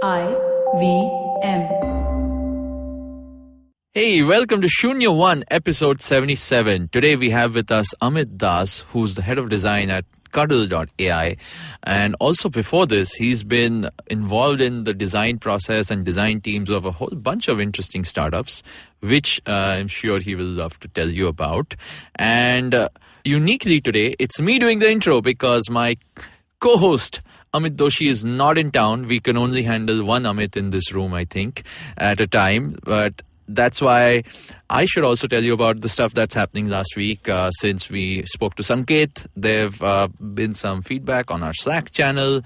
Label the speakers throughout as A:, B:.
A: IVM.
B: Hey, welcome to Shunya One, episode 77. Today we have with us Amit Das, who's the head of design at Cuddle.ai. And also before this, he's been involved in the design process and design teams of a whole bunch of interesting startups, which I'm sure he will love to tell you about. And uniquely today, it's me doing the intro because my co-host Amit Doshi is not in town. We can only handle one Amit in this room, I think, at a time. But that's why I should also tell you about the stuff that's happening last week. Since we spoke to Sanket, there have been some feedback on our Slack channel.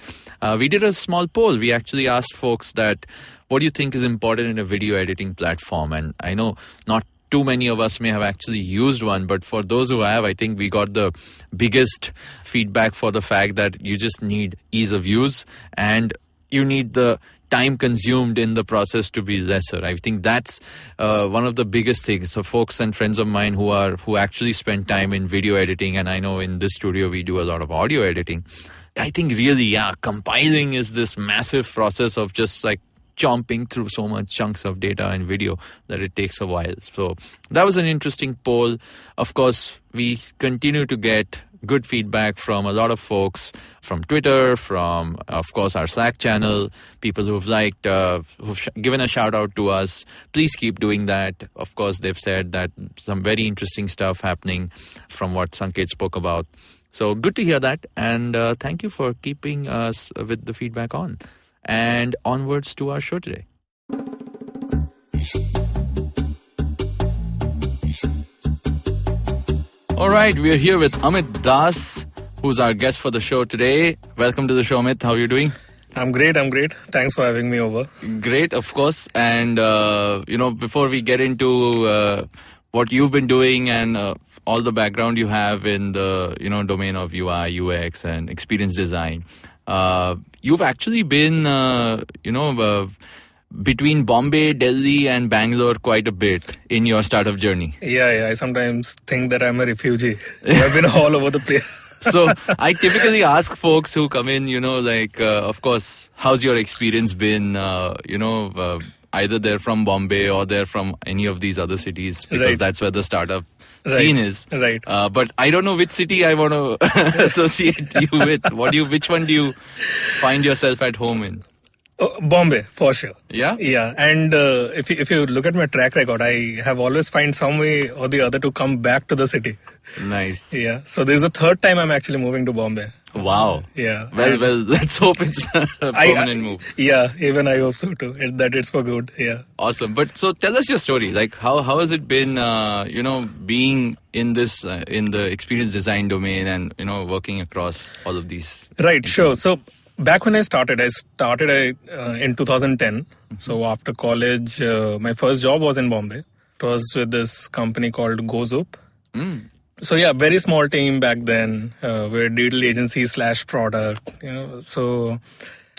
B: We did a small poll. We actually asked folks that, what do you think is important in a video editing platform? And I know not too many of us may have actually used one, but for those who have, I think we got the biggest feedback for the fact that you just need ease of use and you need the time consumed in the process to be lesser. I think that's one of the biggest things. So folks and friends of mine who actually spend time in video editing, and I know in this studio we do a lot of audio editing. I think really, compiling is this massive process of just like chomping through so much chunks of data and video that it takes a while. So that was an interesting poll. Of course, we continue to get good feedback from a lot of folks from Twitter, from, of course, our Slack channel, people who've liked, who've given a shout out to us. Please keep doing that. Of course, they've said that some very interesting stuff happening from what Sanket spoke about. So good to hear that. And thank you for keeping us with the feedback on. And onwards to our show today. All right, we are here with Amit Das, who's our guest for the show today. Welcome to the show, Amit. How are you doing?
C: I'm great. Thanks for having me over.
B: Great, of course. And, before we get into what you've been doing and all the background you have in the, domain of UI, UX and experience design, you've actually been, between Bombay, Delhi and Bangalore quite a bit in your startup journey.
C: Yeah. I sometimes think that I'm a refugee. I've been all over the place.
B: So I typically ask folks who come in, of course, how's your experience been, either they're from Bombay or they're from any of these other cities, because that's where the startup scene is.
C: Right.
B: But I don't know which city I want to associate you with. Which one do you find yourself at home in?
C: Bombay, for sure.
B: Yeah?
C: Yeah. And if you look at my track record, I have always find some way or the other to come back to the city.
B: Nice.
C: Yeah. So this is the third time I'm actually moving to Bombay.
B: Wow.
C: Yeah.
B: Well, let's hope it's a permanent move.
C: Yeah, even I hope so too, that it's for good. Yeah.
B: Awesome. But so tell us your story. Like how has it been, being in this, in the experience design domain and, working across all of these?
C: Right. Sure. So back when I started in 2010. Mm-hmm. So after college, my first job was in Bombay. It was with this company called GoZoop.
B: Mm.
C: So yeah, very small team back then. We're a digital agency / product. So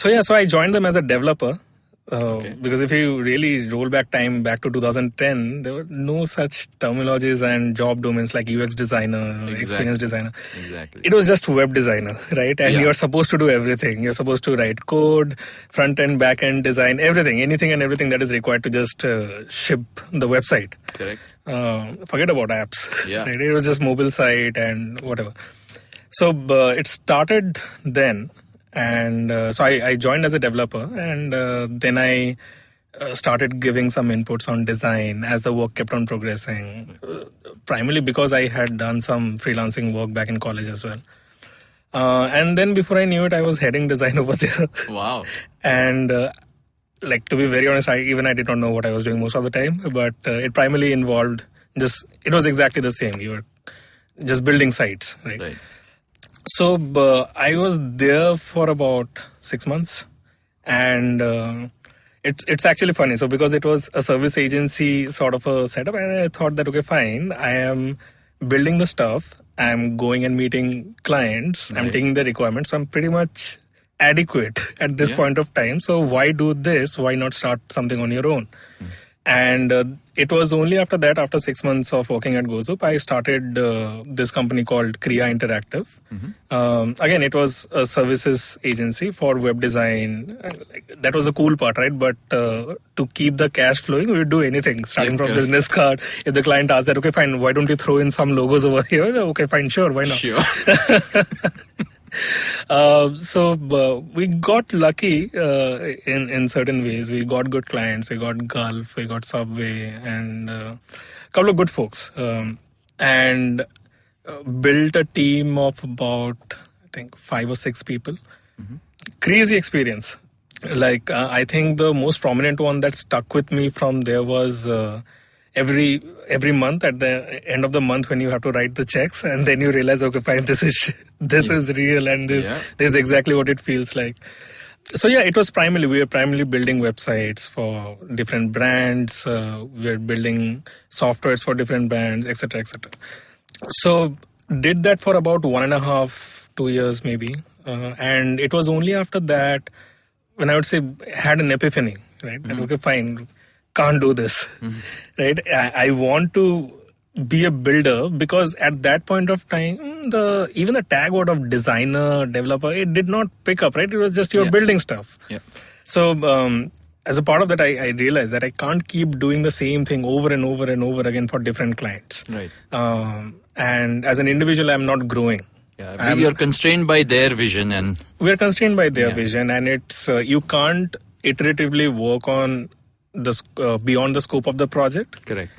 C: I joined them as a developer. Because if you really roll back time back to 2010, there were no such terminologies and job domains like UX designer, experience designer.
B: Exactly.
C: It was just web designer, right? And you're supposed to do everything. You're supposed to write code, front end, back end design, everything, anything and everything that is required to just ship the website.
B: Correct.
C: Forget about apps.
B: Yeah.
C: Right? It was just mobile site and whatever. So it started then. And so I joined as a developer, and then I started giving some inputs on design as the work kept on progressing, primarily because I had done some freelancing work back in college as well. And then before I knew it, I was heading design over there.
B: Wow.
C: And to be very honest, I did not know what I was doing most of the time, but it primarily involved it was exactly the same. You were just building sites, right? So I was there for about 6 months, and it's actually funny. So because it was a service agency sort of a setup, and I thought that, okay, fine, I am building the stuff, I'm going and meeting clients, I'm taking the requirements, so I'm pretty much adequate at this point of time. So why do this? Why not start something on your own? And it was only after that, after 6 months of working at GoZoop, I started this company called Kriya Interactive. Again, it was a services agency for web design. That was the cool part, right? But to keep the cash flowing, we would do anything, starting from business card. If the client asks that, okay, fine, why don't you throw in some logos over here? Okay, fine, sure, why not?
B: Sure.
C: So we got lucky in certain ways. We got good clients. We got Gulf, we got Subway, and a couple of good folks. And built a team of about, I think, 5 or 6 people. Crazy experience. Like, I think the most prominent one that stuck with me from there was every month, at the end of the month, when you have to write the checks, and then you realize, okay, fine, this is real, and this is exactly what it feels like. So yeah, we were primarily building websites for different brands. We were building softwares for different brands, etc., etc. So did that for about 1.5, 2 years maybe, and it was only after that when I would say had an epiphany, right? That, okay, fine, can't do this, right? I want to be a builder, because at that point of time, even the tag word of designer, developer, it did not pick up, right? It was just you're building stuff.
B: Yeah.
C: So as a part of that, I realized that I can't keep doing the same thing over and over and over again for different clients.
B: Right.
C: And as an individual, I'm not growing.
B: Yeah, you're constrained by their vision, and
C: we're constrained by their vision, and it's you can't iteratively work on the beyond the scope of the project.
B: Correct.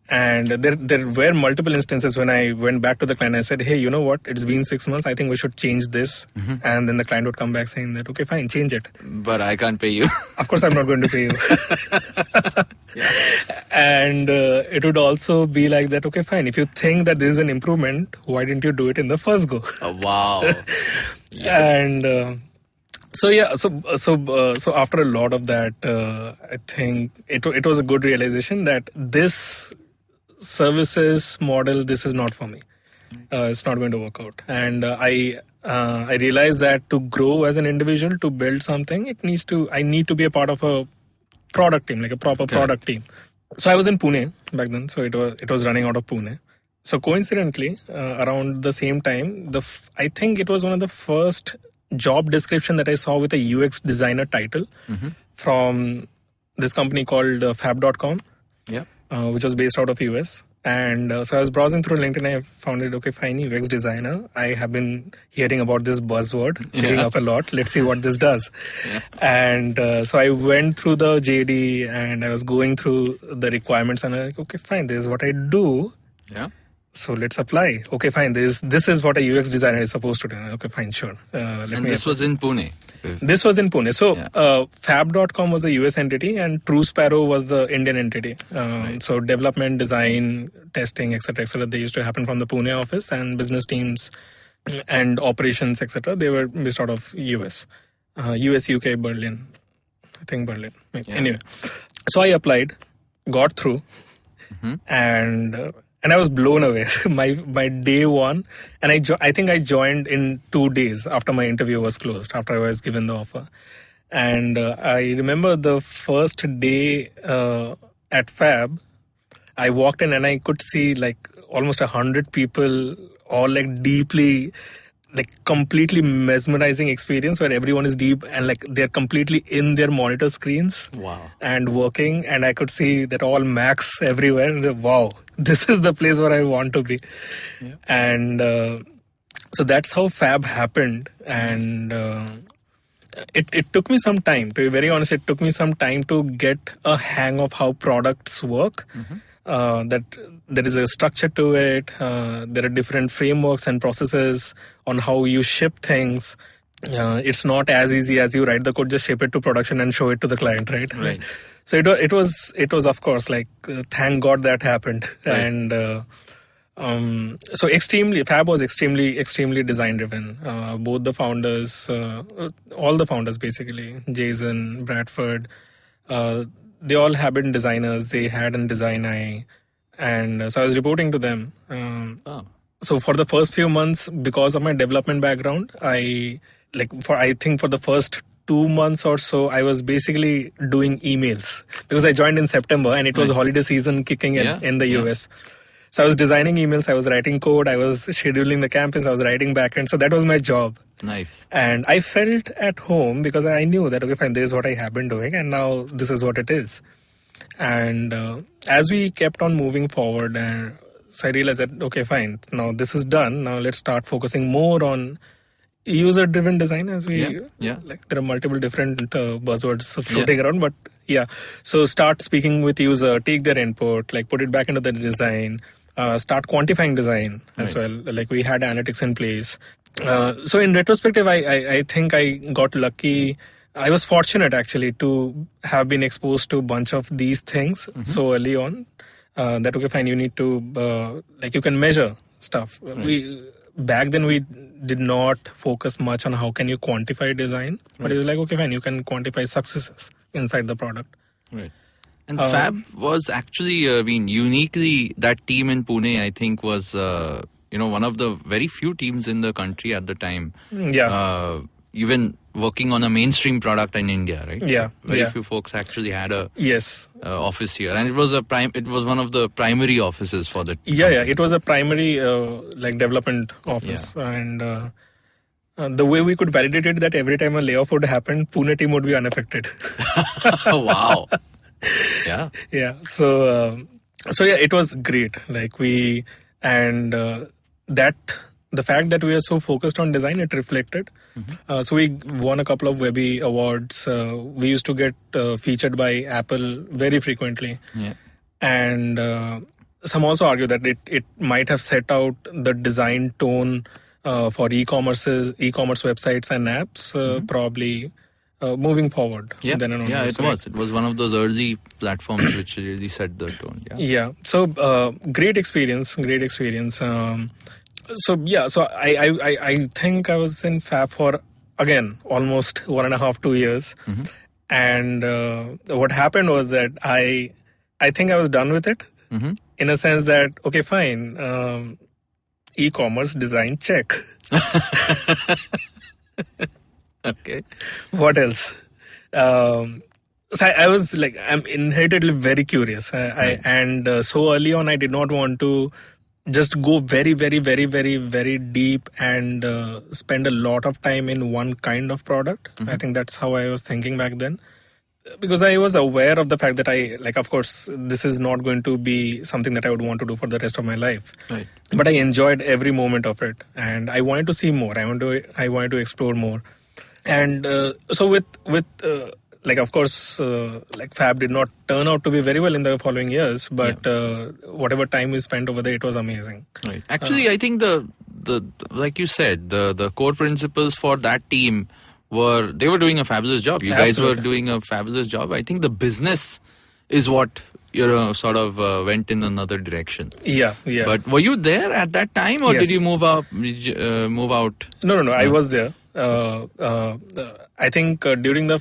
C: And there were multiple instances when I went back to the client. I said, hey, you know what? It's been 6 months. I think we should change this. And then the client would come back saying that, okay, fine, change it.
B: But I can't pay you.
C: Of course, I'm not going to pay you. And it would also be like that, okay, fine. If you think that this is an improvement, why didn't you do it in the first go?
B: Oh, wow.
C: And so after a lot of that, I think it was a good realization that this services model, this is not for me. It's not going to work out. And I realized that to grow as an individual, to build something, I need to be a part of a product team, like a proper product team. So I was in Pune back then. So it was running out of Pune. So coincidentally, around the same time, I think it was one of the first job description that I saw with a UX designer title from this company called fab.com, which was based out of US. And so I was browsing through LinkedIn, I found it, okay, fine, UX designer. I have been hearing about this buzzword, picking up a lot. Let's see what this does. And so I went through the JD and I was going through the requirements, and I was like, okay, fine, this is what I do. So let's apply. Okay, fine. This is what a UX designer is supposed to do. Okay, fine, sure.
B: And this was in Pune?
C: This was in Pune. So fab.com was the US entity and True Sparrow was the Indian entity. So development, design, testing, etc., they used to happen from the Pune office, and business teams and operations, etc., they were based out of US. US, UK, Berlin. I think Berlin. Anyway. So I applied, got through, and I was blown away. my day one, and I think I joined in 2 days after my interview was closed, after I was given the offer. And I remember the first day at Fab, I walked in and I could see like almost 100 people, all like deeply, like completely mesmerizing experience where everyone is deep and like they're completely in their monitor screens and working, and I could see that all Macs everywhere. Wow, this is the place where I want to be. And so that's how Fab happened. And it took me some time, to be very honest. It took me some time to get a hang of how products work. That there is a structure to it. There are different frameworks and processes on how you ship things. It's not as easy as you write the code, just ship it to production and show it to the client, right? So it was of course like thank God that happened. And so Fab was extremely design driven. Both the founders, all the founders basically, Jason, Bradford, they all have been designers. They had a design eye. And so I was reporting to them. So for the first few months, because of my development background, I think for the first 2 months or so, I was basically doing emails because I joined in September and it was holiday season kicking in the US. So I was designing emails, I was writing code, I was scheduling the campaigns, I was writing backend. So that was my job.
B: Nice.
C: And I felt at home because I knew that, okay, fine, this is what I have been doing and now this is what it is. And as we kept on moving forward, so I realized that, okay, fine, now this is done. Now let's start focusing more on user-driven design as like there are multiple different buzzwords floating around, but so start speaking with user, take their input, like put it back into the design, start quantifying design as well. Like we had analytics in place. So in retrospective, I think I got lucky. I was fortunate actually to have been exposed to a bunch of these things so early on that, okay, fine, you need to, like you can measure stuff. Back then we did not focus much on how can you quantify design, but it was like, okay, fine, you can quantify successes inside the product.
B: Right. And Fab was actually, uniquely, that team in Pune, I think, was, one of the very few teams in the country at the time. Even working on a mainstream product in India, right? So very few folks actually had a office here, and it was one of the primary offices for the
C: it was a primary like development office, and the way we could validate it that every time a layoff would happen, Pune team would be unaffected.
B: Wow.
C: So it was great. Like the fact that we are so focused on design, it reflected. So we won a couple of Webby awards. We used to get featured by Apple very frequently. And some also argue that it might have set out the design tone for e-commerce websites and apps, probably moving forward.
B: It was one of those early platforms which really set the tone.
C: So great experience. So I think I was in Fab for, again, almost 1.5, 2 years. And what happened was that I think I was done with it in a sense that, okay, fine, e-commerce design, check.
B: Okay.
C: What else? So I was like, I'm inherently very curious. And so early on, I did not want to just go very, very, very, very, very deep and spend a lot of time in one kind of product. I think that's how I was thinking back then. Because I was aware of the fact that of course, this is not going to be something that I would want to do for the rest of my life.
B: Right.
C: But I enjoyed every moment of it. And I wanted to see more. I wanted to explore more. And so with of course, Fab did not turn out to be very well in the following years, but whatever time we spent over there, it was amazing.
B: Right. Actually, I think the like you said, the core principles for that team they were doing a fabulous job. You guys were doing a fabulous job. I think the business is what sort of went in another direction.
C: Yeah.
B: But were you there at that time, or did you move out?
C: No. I was there. I think during the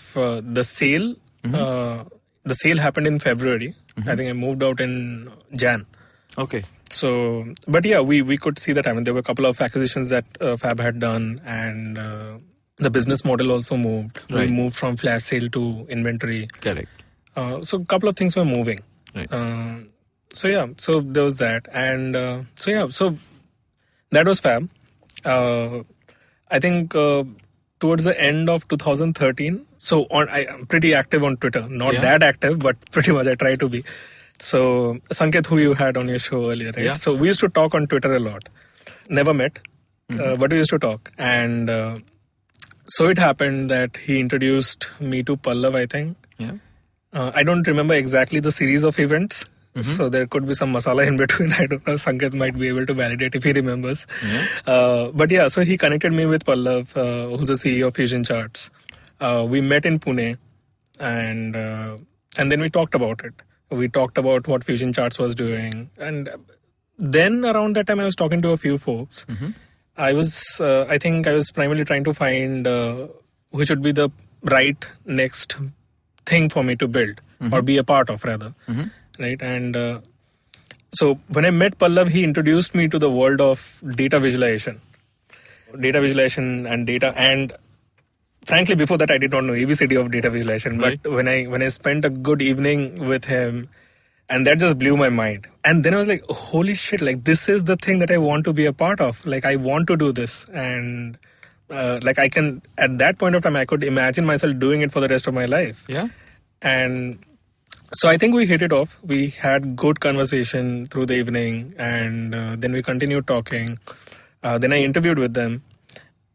C: sale, the sale happened in February. I think I moved out in Jan.
B: Okay.
C: So, but we could see that. I mean, there were a couple of acquisitions that Fab had done, and the business model also moved.
B: Right.
C: We moved from flash sale to inventory.
B: Correct.
C: So a couple of things were moving.
B: Right.
C: So there was that, and so that was Fab. I think towards the end of 2013, so I'm pretty active on Twitter. Not that active, but pretty much I try to be. So Sanket, who you had on your show earlier, right?
B: Yeah.
C: So we used to talk on Twitter a lot. Never met, but we used to talk. And so it happened that he introduced me to Pallav, I think.
B: Yeah.
C: I don't remember exactly the series of events. So there could be some masala in between. I don't know. Sanket might be able to validate if he remembers. But so he connected me with Pallav, who's the CEO of FusionCharts. We met in Pune, and then we talked about it. We talked about what FusionCharts was doing, and then around that time, I was talking to a few folks. I think I was primarily trying to find which would be the right next thing for me to build or be a part of, rather. Right. And so when I met Pallav, he introduced me to the world of data visualization and data. And frankly, before that, I did not know ABCD of data visualization.
B: Right.
C: But when I spent a good evening with him, and that just blew my mind. And then I was like, holy shit, like this is the thing that I want to be a part of. Like I want to do this. And like I can, at that point of time, I could imagine myself doing it for the rest of my life.
B: Yeah.
C: And so I think we hit it off. We had good conversation through the evening, and then we continued talking. Then I interviewed with them,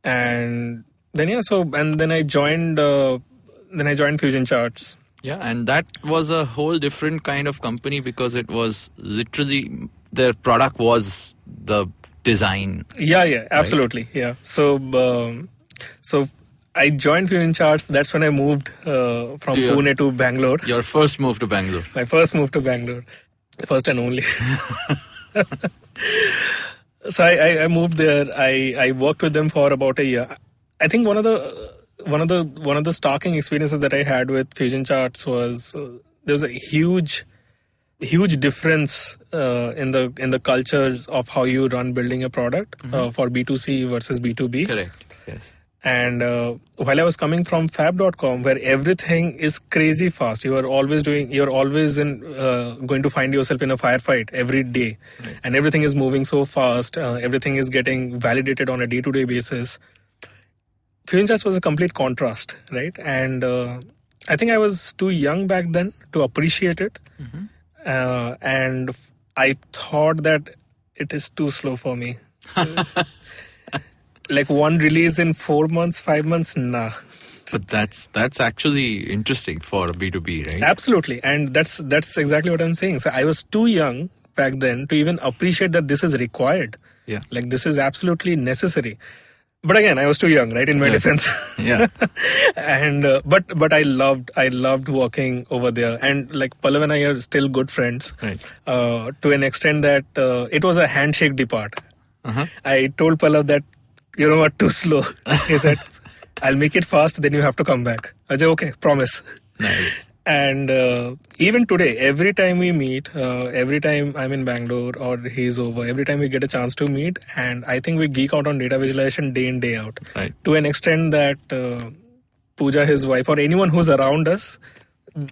C: and then then I joined FusionCharts.
B: Yeah, and that was a whole different kind of company because it was literally their product was the design.
C: Yeah, absolutely. Right? Yeah. So I joined FusionCharts. That's when I moved from Pune to Bangalore.
B: Your first move to Bangalore.
C: My first move to Bangalore. First and only. So I moved there. I worked with them for about a year. I think one of the stalking experiences that I had with FusionCharts was there was a huge difference in the cultures of how you run building a product for B2C versus B2B.
B: Correct. Yes.
C: And while I was coming from fab.com, where everything is crazy fast, you're always going to find yourself in a firefight every day. Right. And everything is moving so fast. Everything is getting validated on a day-to-day basis. FusionCharts was a complete contrast, right? And I think I was too young back then to appreciate it. And I thought that it is too slow for me. Like one release in 4 months, 5 months, nah.
B: But that's actually interesting for B2B, right?
C: Absolutely. And that's exactly what I'm saying. So I was too young back then to even appreciate that this is required.
B: Yeah.
C: Like this is absolutely necessary. But again, I was too young, right? In my defense.
B: Yeah.
C: And but I loved working over there. And like Pallav and I are still good friends.
B: Right.
C: To an extent that it was a handshake depart. I told Pallav that, you know what, too slow. He said, I'll make it fast, then you have to come back. I said, okay, promise.
B: Nice.
C: And even today, every time we meet, every time I'm in Bangalore or he's over, every time we get a chance to meet, and I think we geek out on data visualization day in, day out.
B: Right.
C: To an extent that Pooja, his wife, or anyone who's around us,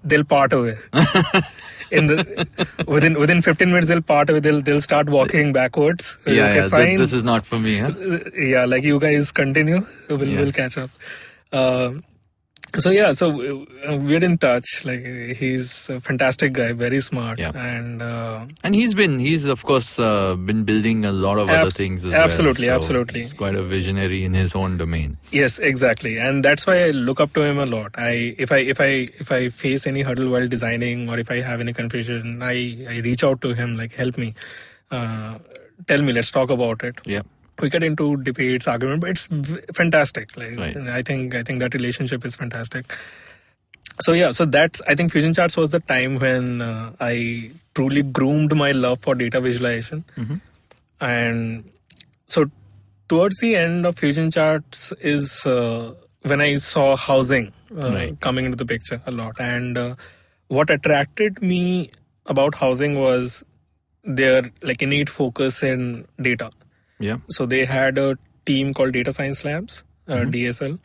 C: they'll part away. Within 15 minutes they'll part away. They'll start walking backwards.
B: Yeah,
C: fine.
B: This is not for me. Huh?
C: Yeah, like you guys continue. We'll catch up. So we're in touch. Like he's a fantastic guy, very smart,
B: and he's of course been building a lot of other things as
C: absolutely,
B: well. So
C: absolutely.
B: He's quite a visionary in his own domain.
C: Yes, exactly, and that's why I look up to him a lot. If I face any hurdle while designing, or if I have any confusion, I reach out to him, like, help me, tell me, let's talk about it.
B: Yeah.
C: We get into debates, argument, but it's fantastic. Like
B: right.
C: I think that relationship is fantastic. So that's, I think FusionCharts was the time when I truly groomed my love for data visualization. And so towards the end of FusionCharts is when I saw housing coming into the picture a lot. And what attracted me about housing was their like innate focus in data.
B: Yeah.
C: So they had a team called Data Science Labs, DSL.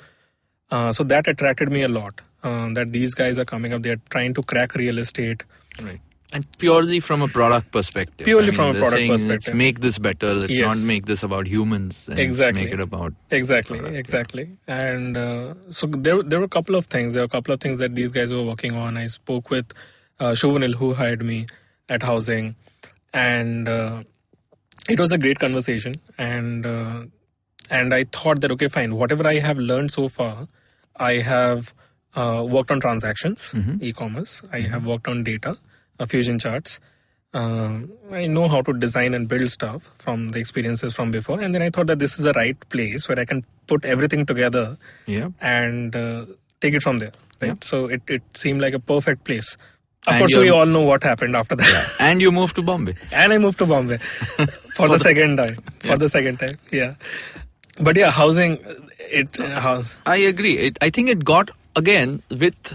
C: So that attracted me a lot. That these guys are coming up, they're trying to crack real estate.
B: Right. And purely from a product perspective.
C: From a product perspective.
B: Let's make this better. Let's not make this about humans. And
C: exactly.
B: Let's make it about
C: Exactly.
B: product,
C: exactly. Yeah. And so there were a couple of things. There were a couple of things that these guys were working on. I spoke with Shuvnil, who hired me at Housing. And it was a great conversation, and I thought that, okay, fine, whatever I have learned so far, I have worked on transactions, e-commerce, I have worked on data, FusionCharts, I know how to design and build stuff from the experiences from before, and then I thought that this is the right place where I can put everything together and take it from there, right? Yeah. So it seemed like a perfect place. Of course, we all know what happened after that.
B: Yeah. And you moved to Bombay.
C: And I moved to Bombay for the second time. Yeah. But yeah, housing,
B: I agree. I think it got, again, with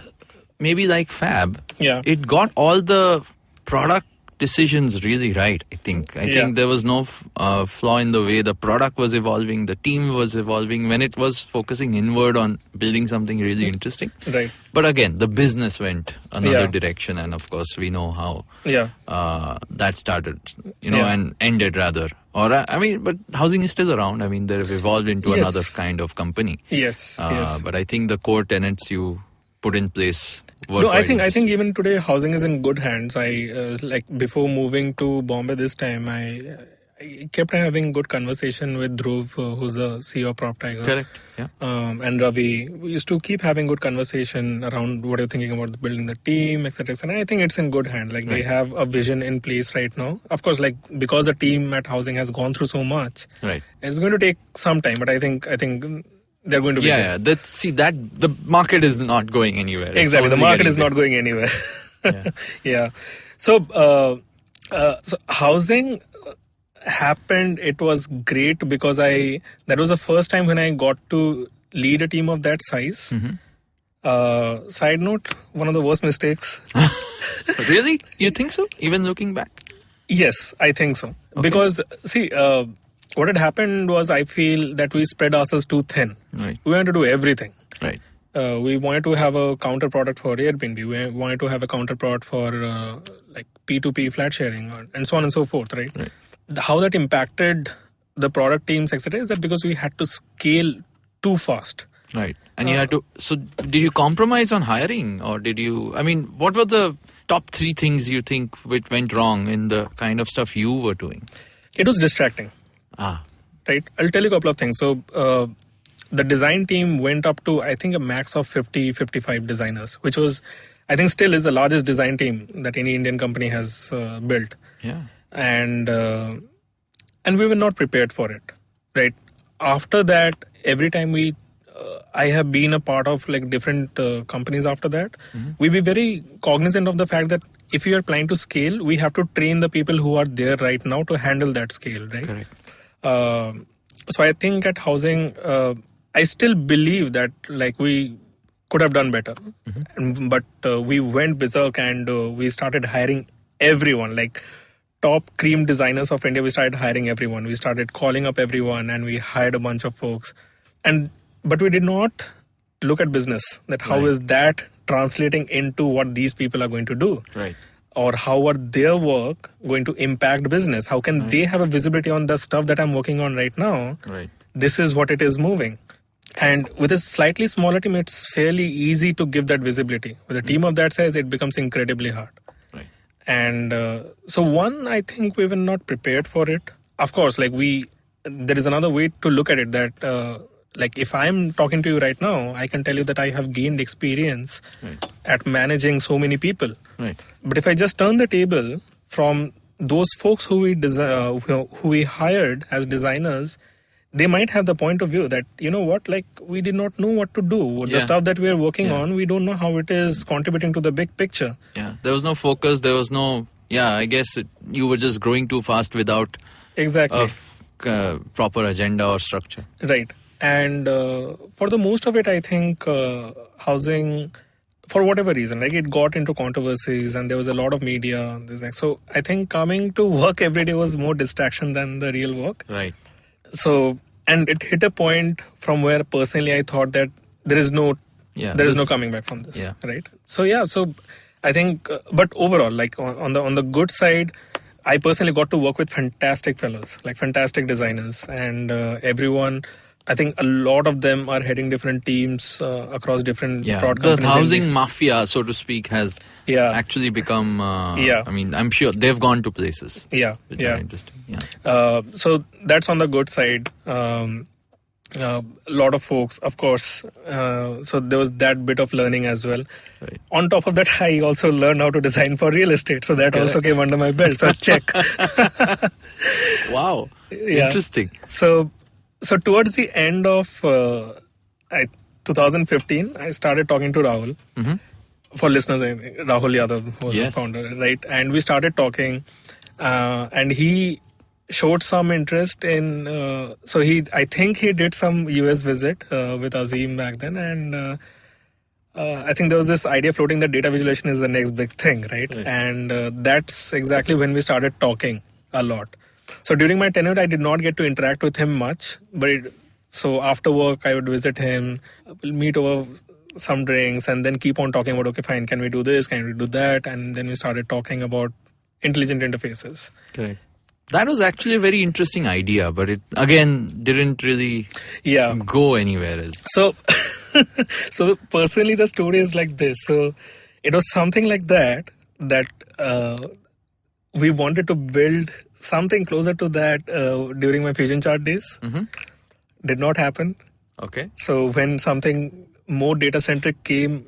B: maybe like Fab, it got all the product decisions really right, I think. I think there was no flaw in the way the product was evolving, the team was evolving, when it was focusing inward on building something really interesting.
C: Right.
B: But again, the business went another direction, and of course we know how that started, and ended rather. Or but housing is still around. I mean, they've evolved into another kind of company.
C: Yes.
B: But I think the core tenets you put in place.
C: I think even today housing is in good hands. I before moving to Bombay this time, I kept having good conversation with Dhruv, who's the CEO of Prop Tiger.
B: Correct. Yeah.
C: And Ravi. We used to keep having good conversation around what you're thinking about building the team, etc. And I think it's in good hand. Like they have a vision in place right now. Of course, because the team at housing has gone through so much, it's going to take some time. But I think they're going to be
B: the market is not going anywhere.
C: Exactly, the market is not going anywhere. So housing happened. It was great because that was the first time when I got to lead a team of that size. Side note, one of the worst mistakes.
B: Really? You think so? Even looking back?
C: Yes, I think so. Okay. Because see, what had happened was I feel that we spread ourselves too thin.
B: Right.
C: We wanted to do everything.
B: Right.
C: We wanted to have a counter product for Airbnb. We wanted to have a counter product for P2P flat sharing and so on and so forth. Right. How that impacted the product teams, etc., is that because we had to scale too fast.
B: Right. And you had to. So, did you compromise on hiring, or did you? I mean, what were the top 3 things you think which went wrong in the kind of stuff you were doing?
C: It was distracting. Right. I'll tell you a couple of things. So, the design team went up to, I think, a max of 50-55 designers, which was, I think, still is the largest design team that any Indian company has built.
B: Yeah.
C: And we were not prepared for it. Right. After that, every time I have been a part of different companies after that. We be very cognizant of the fact that if you are planning to scale, we have to train the people who are there right now to handle that scale, right?
B: Correct.
C: So I think at housing, I still believe that we could have done better, but we went berserk and we started hiring everyone, top cream designers of India. We started hiring everyone. We started calling up everyone and we hired a bunch of folks. But we did not look at business, that how is that translating into what these people are going to do?
B: Right.
C: Or how are their work going to impact business? How can they have a visibility on the stuff that I'm working on right now?
B: Right.
C: This is what it is moving. And with a slightly smaller team, it's fairly easy to give that visibility. With a team of that size, it becomes incredibly hard.
B: Right.
C: And so one, I think we were not prepared for it. Of course, there is another way to look at it that... if I'm talking to you right now, I can tell you that I have gained experience at managing so many people.
B: Right.
C: But if I just turn the table from those folks who we hired as designers, they might have the point of view that, we did not know what to do. The stuff that we are working on, we don't know how it is contributing to the big picture.
B: Yeah, there was no focus. There was no, I guess you were just growing too fast without a proper agenda or structure.
C: Right. And for the most of it, I think housing, for whatever reason, it got into controversies and there was a lot of media. So I think coming to work every day was more distraction than the real work.
B: Right.
C: So, and it hit a point from where personally I thought that there is no coming back from this.
B: Yeah.
C: Right. So I think, but overall, on the good side, I personally got to work with fantastic fellows, fantastic designers, and everyone. I think a lot of them are heading different teams across different product companies.
B: The housing mafia, so to speak, has actually become, I mean, I'm sure they've gone to places. Which are interesting.
C: So that's on the good side. A lot of folks, of course. So there was that bit of learning as well.
B: Right.
C: On top of that, I also learned how to design for real estate. So that also came under my belt. So check.
B: Wow. Interesting.
C: So towards the end of 2015, I started talking to Rahul. For listeners, Rahul Yadav was the founder, right? And we started talking, and he showed some interest in. I think he did some US visit with Azim back then, and I think there was this idea floating that data visualization is the next big thing, right? And that's exactly when we started talking a lot. So during my tenure, I did not get to interact with him much. So after work, I would visit him, we'll meet over some drinks, and then keep on talking about, okay, fine, can we do this? Can we do that? And then we started talking about intelligent interfaces.
B: Correct. That was actually a very interesting idea, but it, again, didn't really go anywhere.
C: So, so personally, the story is like this. So it was something like that we wanted to build something closer to that during my FusionChart days. Did not happen.
B: Okay.
C: So when something more data-centric came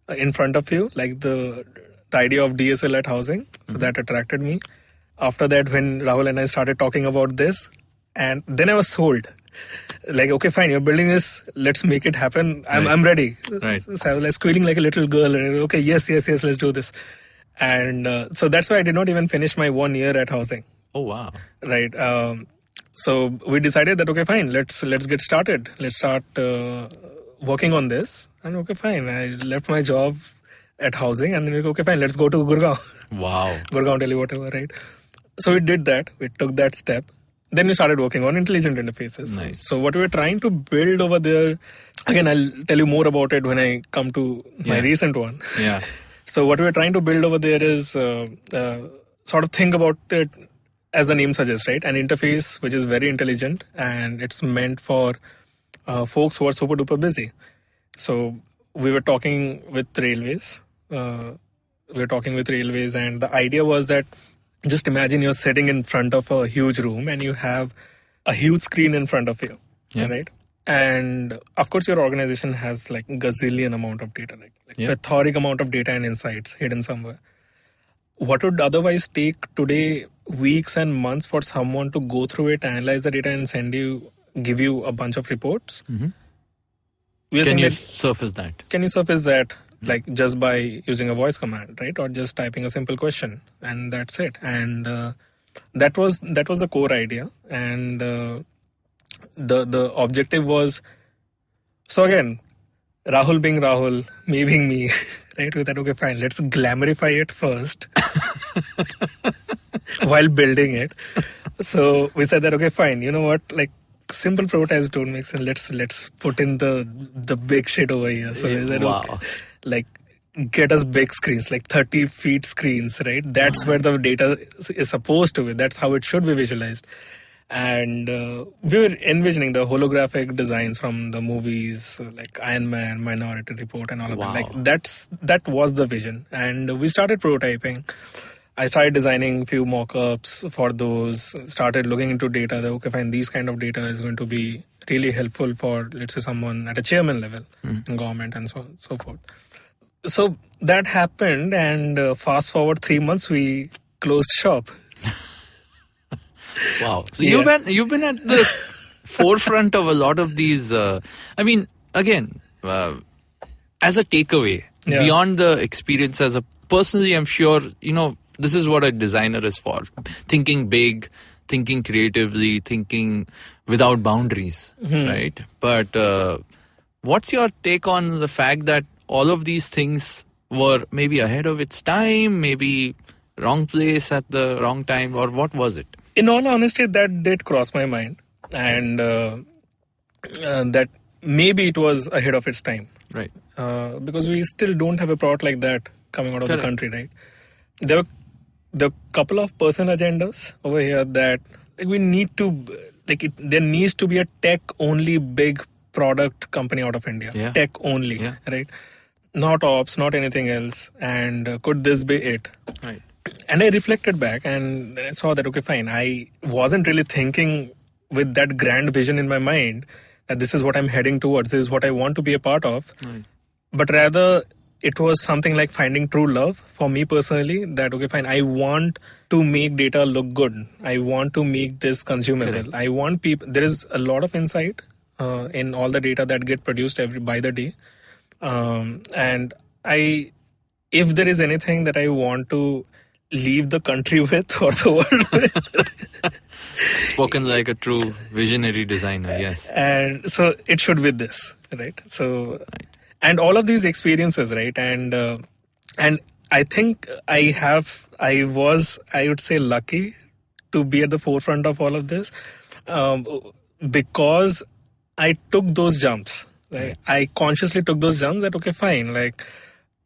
C: in front of you, like the idea of DSL at housing, so that attracted me. After that, when Rahul and I started talking about this, and then I was sold. Like, okay, fine, you're building this, let's make it happen. I'm ready.
B: Right.
C: So I was like squealing like a little girl. Okay, yes, let's do this. And so that's why I did not even finish my 1 year at housing.
B: Oh, wow.
C: Right. So we decided that, okay, fine, let's get started. Let's start working on this. And okay, fine, I left my job at housing and then we go, okay, fine, let's go to Gurgaon.
B: Wow.
C: Gurgaon, Delhi, whatever, right? So we did that. We took that step. Then we started working on intelligent interfaces.
B: Nice.
C: So what we were trying to build over there, again, I'll tell you more about it when I come to my recent one.
B: Yeah.
C: So what we were trying to build over there is sort of think about it as the name suggests, right? An interface which is very intelligent and it's meant for folks who are super duper busy. So we were talking with railways. And the idea was that just imagine you're sitting in front of a huge room and you have a huge screen in front of you, right? And of course, your organization has like gazillion amount of data, like plethoric amount of data and insights hidden somewhere. What would otherwise take today weeks and months for someone to go through it, analyze the data, and give you a bunch of reports?
B: Can you surface that?
C: Like just by using a voice command, right? Or just typing a simple question, and that's it. And that was the core idea. And the objective was, so again, Rahul being Rahul, me being me, right? We thought, okay, fine, let's glamourify it first while building it. So we said that, okay, fine, you know what, like simple prototypes don't make sense. Let's put in the big shit over here. So we said, okay, like get us big screens, like 30 feet screens, right? That's where the data is supposed to be. That's how it should be visualized. And we were envisioning the holographic designs from the movies like Iron Man, Minority Report, and all of that. Like that was the vision. And we started prototyping. I started designing few mock-ups for those, started looking into data. That, okay, fine, these kind of data is going to be really helpful for, let's say, someone at a chairman level in government and so on and so forth. So that happened, and fast forward 3 months, we closed shop.
B: Wow. So you've been at the forefront of a lot of these. I mean, again, as a takeaway, beyond the experience personally, I'm sure, this is what a designer is for. Thinking big, thinking creatively, thinking without boundaries, right? But what's your take on the fact that all of these things were maybe ahead of its time, maybe wrong place at the wrong time, or what was it?
C: In all honesty, that did cross my mind, and that maybe it was ahead of its time.
B: Right.
C: Because we still don't have a product like that coming out of the country, right? There were the couple of personal agendas over here that we need to, there needs to be a tech-only big product company out of India. Yeah. Tech only, right? Not ops, not anything else. And could this be it?
B: Right.
C: And I reflected back and I saw that, okay, fine. I wasn't really thinking with that grand vision in my mind that this is what I'm heading towards, this is what I want to be a part of. Right. But rather, it was something like finding true love for me personally, that, okay, fine, I want to make data look good. I want to make this consumable. Correct. I want people, there is a lot of insight in all the data that get produced by the day. And if there is anything that I want to leave the country with or the world with.
B: Spoken like a true visionary designer, yes.
C: And so it should be this, right? So, And all of these experiences, right? And I think I would say, lucky to be at the forefront of all of this, because I took those jumps. Right? I consciously took those jumps that, okay, fine. Like,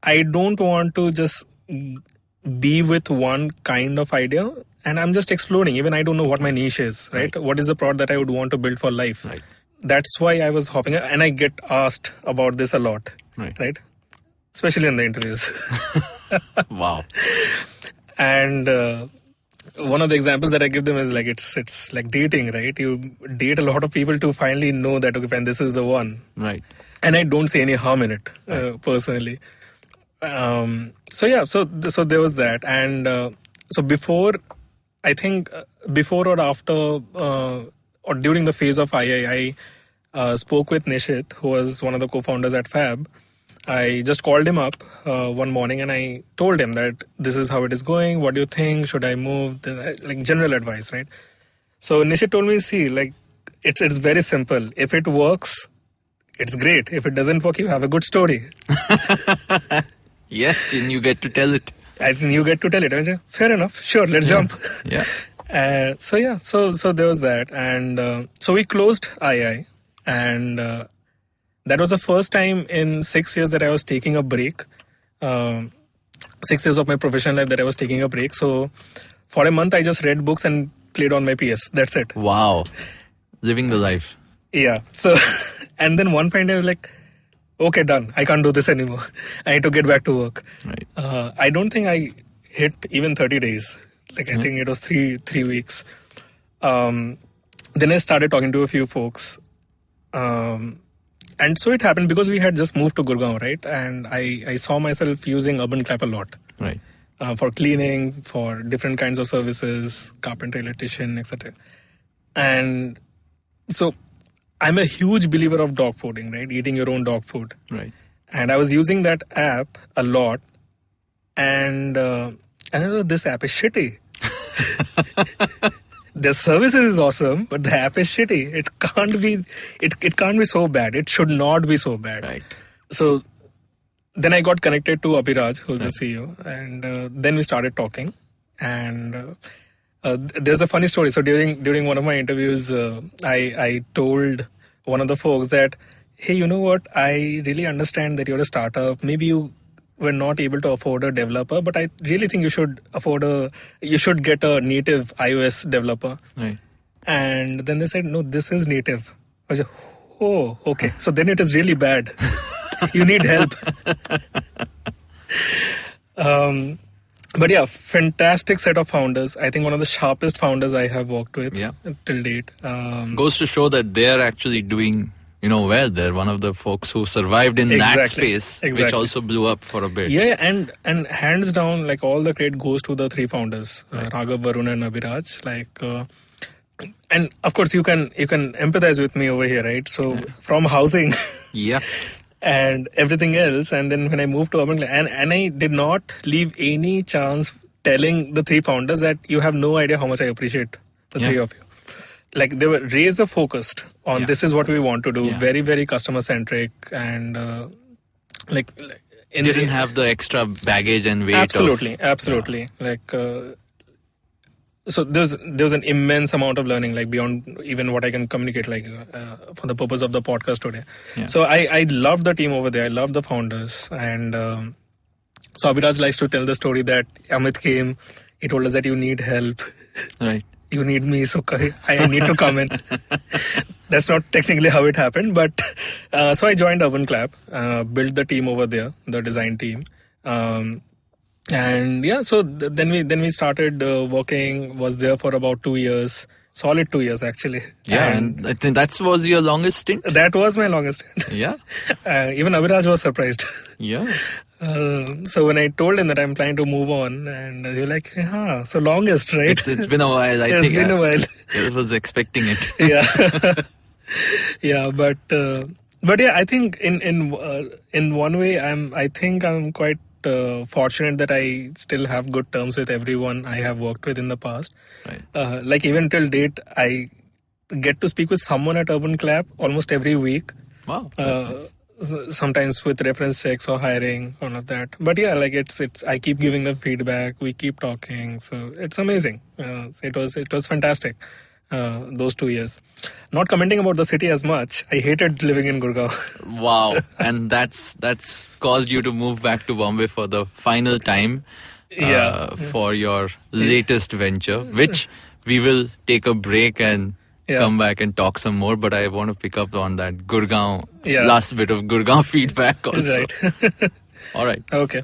C: I don't want to just be with one kind of idea, and I'm just exploring. Even I don't know what my niche is, right? What is the product that I would want to build for life?
B: Right.
C: That's why I was hopping, and I get asked about this a lot, right? Especially in the interviews.
B: Wow.
C: And one of the examples that I give them is like, it's like dating, right? You date a lot of people to finally know that, okay, fine, this is the one.
B: Right.
C: And I don't see any harm in it, personally. So there was that. And so before or after or during the phase of I spoke with Nishit, who was one of the co-founders at Fab. I just called him up one morning and I told him that this is how it is going. What do you think? Should I move? Like, general advice, right? So Nishit told me, see, like, it's very simple. If it works, it's great. If it doesn't work, you have a good story.
B: Yes, and you get to tell it.
C: I think you get to tell it. I say, fair enough. Sure, let's jump.
B: Yeah.
C: So there was that. And so we closed II. And that was the first time in 6 years that I was taking a break. 6 years of my professional life that I was taking a break. So for a month, I just read books and played on my PS. That's it.
B: Wow. Living the life.
C: Yeah. So, and then one fine day I was like, okay, done. I can't do this anymore. I need to get back to work.
B: Right.
C: I don't think I hit even 30 days. Like, I think it was three weeks. Then I started talking to a few folks. And so it happened because we had just moved to Gurgaon, right? And I saw myself using UrbanClap a lot.
B: Right.
C: For cleaning, for different kinds of services, carpentry, electrician, etc. And so I'm a huge believer of dog fooding, right? Eating your own dog food.
B: Right.
C: And I was using that app a lot. And I know this app is shitty. The services is awesome, but the app is shitty. It can't be so bad. It should not be so bad.
B: Right.
C: So then I got connected to Abhiraj, who's the CEO, and then we started talking. And there's a funny story. So during one of my interviews, I told one of the folks that, hey, you know what? I really understand that you're a startup. Maybe you were not able to afford a developer, but I really think you should get a native iOS developer.
B: Right.
C: And then they said, no, this is native. I was like, oh, okay. So then it is really bad. You need help. But yeah, fantastic set of founders. I think one of the sharpest founders I have worked with till date.
B: Goes to show that they're actually doing, well, they're one of the folks who survived in that space, which also blew up for a bit.
C: Yeah, and hands down, like, all the credit goes to the three founders, Raghav, Varun, and Abhiraj. Like, and of course, you can empathize with me over here, right? So from housing, and everything else, and then when I moved to UrbanClap, and I did not leave any chance telling the three founders that you have no idea how much I appreciate the three of you. Like, they were razor focused on this is what we want to do, very, very customer centric, and they
B: didn't have the extra baggage and weight.
C: Absolutely. Like, so there's an immense amount of learning, like, beyond even what I can communicate, like, for the purpose of the podcast today. So I love the team over there. I love the founders, and so Abhiraj likes to tell the story that Amit came. He told us that you need help.
B: Right.
C: You need me, so I need to come in. That's not technically how it happened, but so I joined UrbanClap, built the team over there, the design team, and so then we started working. Was there for about 2 years, solid 2 years actually.
B: Yeah, and I think that was your longest stint.
C: That was my longest stint.
B: Yeah.
C: Even Abhiraj was surprised.
B: Yeah.
C: So when I told him that I'm planning to move on, and you're like, so longest, right?
B: It's been a while. I think
C: it's been a while.
B: I was expecting it.
C: But yeah, I think in one way I think I'm quite fortunate that I still have good terms with everyone I have worked with in the past.
B: Right.
C: Like, even till date, I get to speak with someone at UrbanClap almost every week.
B: Wow. That's nice.
C: sometimes with reference checks or hiring, all of that. But yeah, like it's I keep giving them feedback. We keep talking, so it's amazing. It was fantastic. Those 2 years. Not commenting about the city as much. I hated living in Gurgaon.
B: Wow, and that's caused you to move back to Bombay for the final time. For your latest venture, which we will take a break and come back and talk some more. But I want to pick up on that Gurgaon, last bit of Gurgaon feedback also.
C: Right.
B: All right.
C: Okay.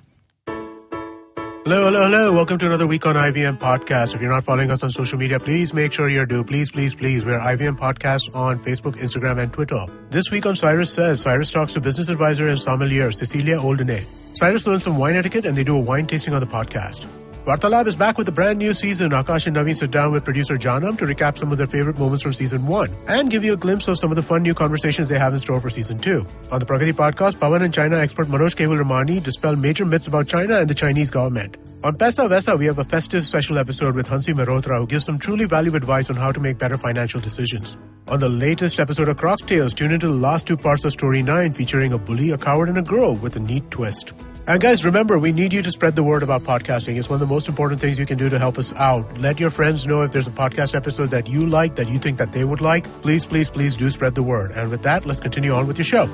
A: Hello. Welcome to another week on IVM Podcast. If you're not following us on social media, please make sure you do. Please. We're IVM Podcast on Facebook, Instagram, and Twitter. This week on Cyrus Says, Cyrus talks to business advisor and sommelier Cecilia Oldenay. Cyrus learns some wine etiquette and they do a wine tasting on the podcast. Vartalab is back with a brand new season. Akash and Naveen sit down with producer Janam to recap some of their favorite moments from season 1 and give you a glimpse of some of the fun new conversations they have in store for season 2. On the Pragati podcast, Pawan and China expert Manoj Kewal Ramani dispel major myths about China and the Chinese government. On Pesa Vesa, we have a festive special episode with Hansi Mehrotra, who gives some truly valuable advice on how to make better financial decisions. On the latest episode of Crocs Tales, tune into the last 2 parts of Story 9 featuring a bully, a coward, and a girl with a neat twist. And guys, remember, we need you to spread the word about podcasting. It's one of the most important things you can do to help us out. Let your friends know if there's a podcast episode that you like, that you think that they would like. Please do spread the word. And with that, let's continue on with your show.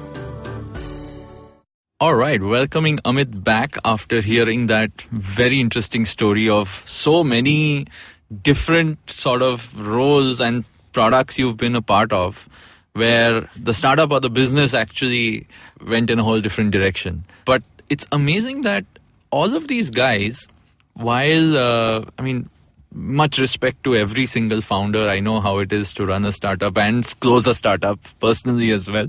B: All right, welcoming Amit back after hearing that very interesting story of so many different sort of roles and products you've been a part of, where the startup or the business actually went in a whole different direction. But it's amazing that all of these guys, while, much respect to every single founder. I know how it is to run a startup and close a startup personally as well.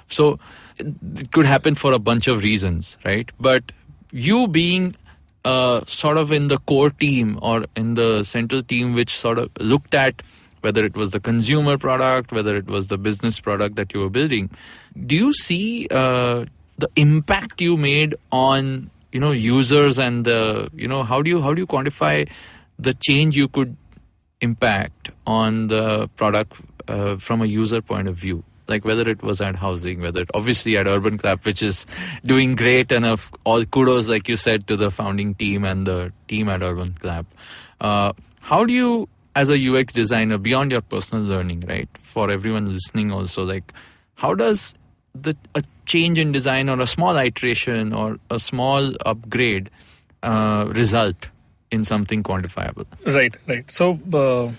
B: So it could happen for a bunch of reasons, right? But you being sort of in the core team or in the central team, which sort of looked at whether it was the consumer product, whether it was the business product that you were building, do you see the impact you made on users and how do you quantify the change you could impact on the product from a user point of view? Like whether it was at housing, whether it obviously at UrbanClap, which is doing great, and all kudos, like you said, to the founding team and the team at UrbanClap. How do you, as a UX designer, beyond your personal learning, right, for everyone listening also, like how does a change in design or a small iteration or a small upgrade result in something quantifiable?
C: Right. So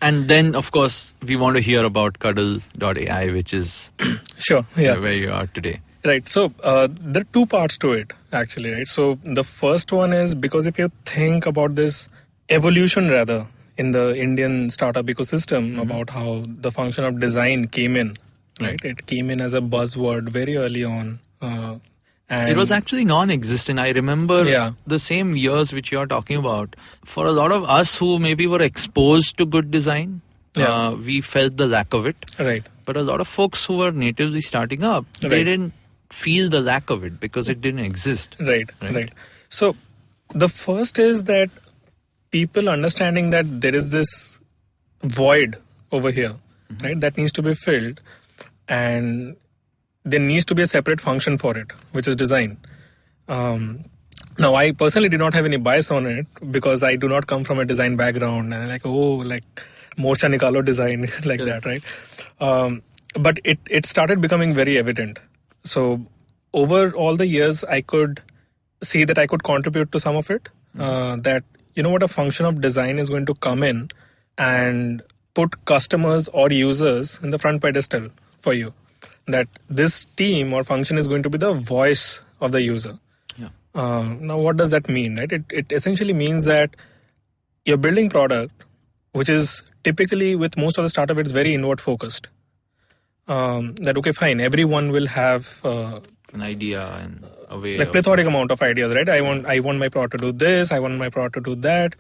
B: and then, of course, we want to hear about Cuddle.ai, which is
C: sure,
B: where you are today.
C: Right. So there are 2 parts to it, actually. Right. So the first one is, because if you think about this evolution, rather, in the Indian startup ecosystem, about how the function of design came in, right? It came in as a buzzword very early on. And
B: it was actually non-existent. I remember the same years which you're talking about. For a lot of us who maybe were exposed to good design, we felt the lack of it.
C: Right.
B: But a lot of folks who were natively starting up, they didn't feel the lack of it because it didn't exist.
C: Right. So the first is that people understanding that there is this void over here, right, that needs to be filled, and there needs to be a separate function for it, which is design. Now, I personally do not have any bias on it because I do not come from a design background, and like Morcha Nikalo design, that, right? But it started becoming very evident. So over all the years, I could see that I could contribute to some of it. That, a function of design is going to come in and put customers or users in the front pedestal for you. That this team or function is going to be the voice of the user. Now, what does that mean, right? It essentially means that you're building product, which is typically, with most of the startup, it's very inward focused. That, okay, fine, everyone will have
B: an idea and a way,
C: like plethoric amount of ideas, right? I want my product to do this, I want my product to do that.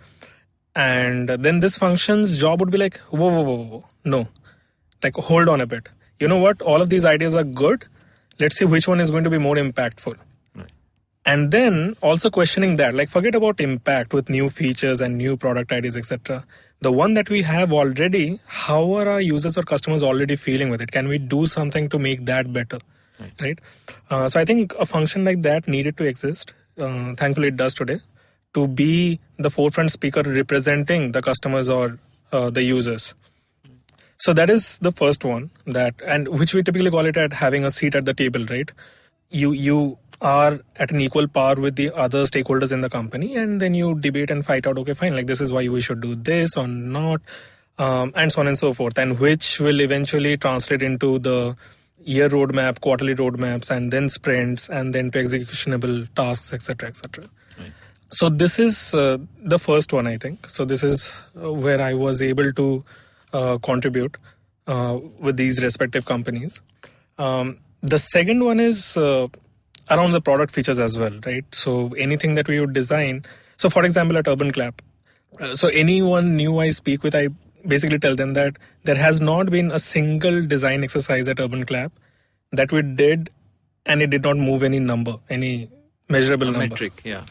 C: And then this function's job would be like, whoa, no. Like, hold on a bit. You know what? All of these ideas are good. Let's see which one is going to be more impactful.
B: Right.
C: And then also questioning that, like, forget about impact with new features and new product ideas, etc. The one that we have already, how are our users or customers already feeling with it? Can we do something to make that better? right? So I think a function like that needed to exist. Thankfully, it does today, to be the forefront speaker representing the customers or the users. So that is the first one, and which we typically call it at having a seat at the table, right? You are at an equal par with the other stakeholders in the company, and then you debate and fight out, okay, fine, like this is why we should do this or not, and so on and so forth, and which will eventually translate into the year roadmap, quarterly roadmaps, and then sprints, and then to executionable tasks, etc., etc. Right. So this is the first one, I think. So this is where I was able to contribute with these respective companies. The second one is around the product features as well, right? So anything that we would design. So for example, at UrbanClap, so anyone new I speak with, I basically tell them that there has not been a single design exercise at UrbanClap that we did and it did not move any number, any measurable number.
B: Metric, yeah.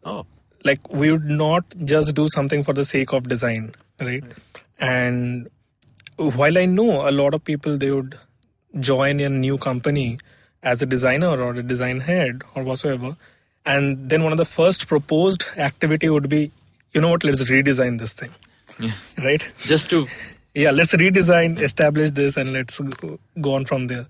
B: Oh.
C: Like we would not just do something for the sake of design, right? And while I know a lot of people, they would join a new company as a designer or a design head or whatsoever, and then one of the first proposed activity would be, you know what, let's redesign this thing.
B: Yeah.
C: Right?
B: Just to...
C: Yeah, let's redesign, establish this, and let's go on from there.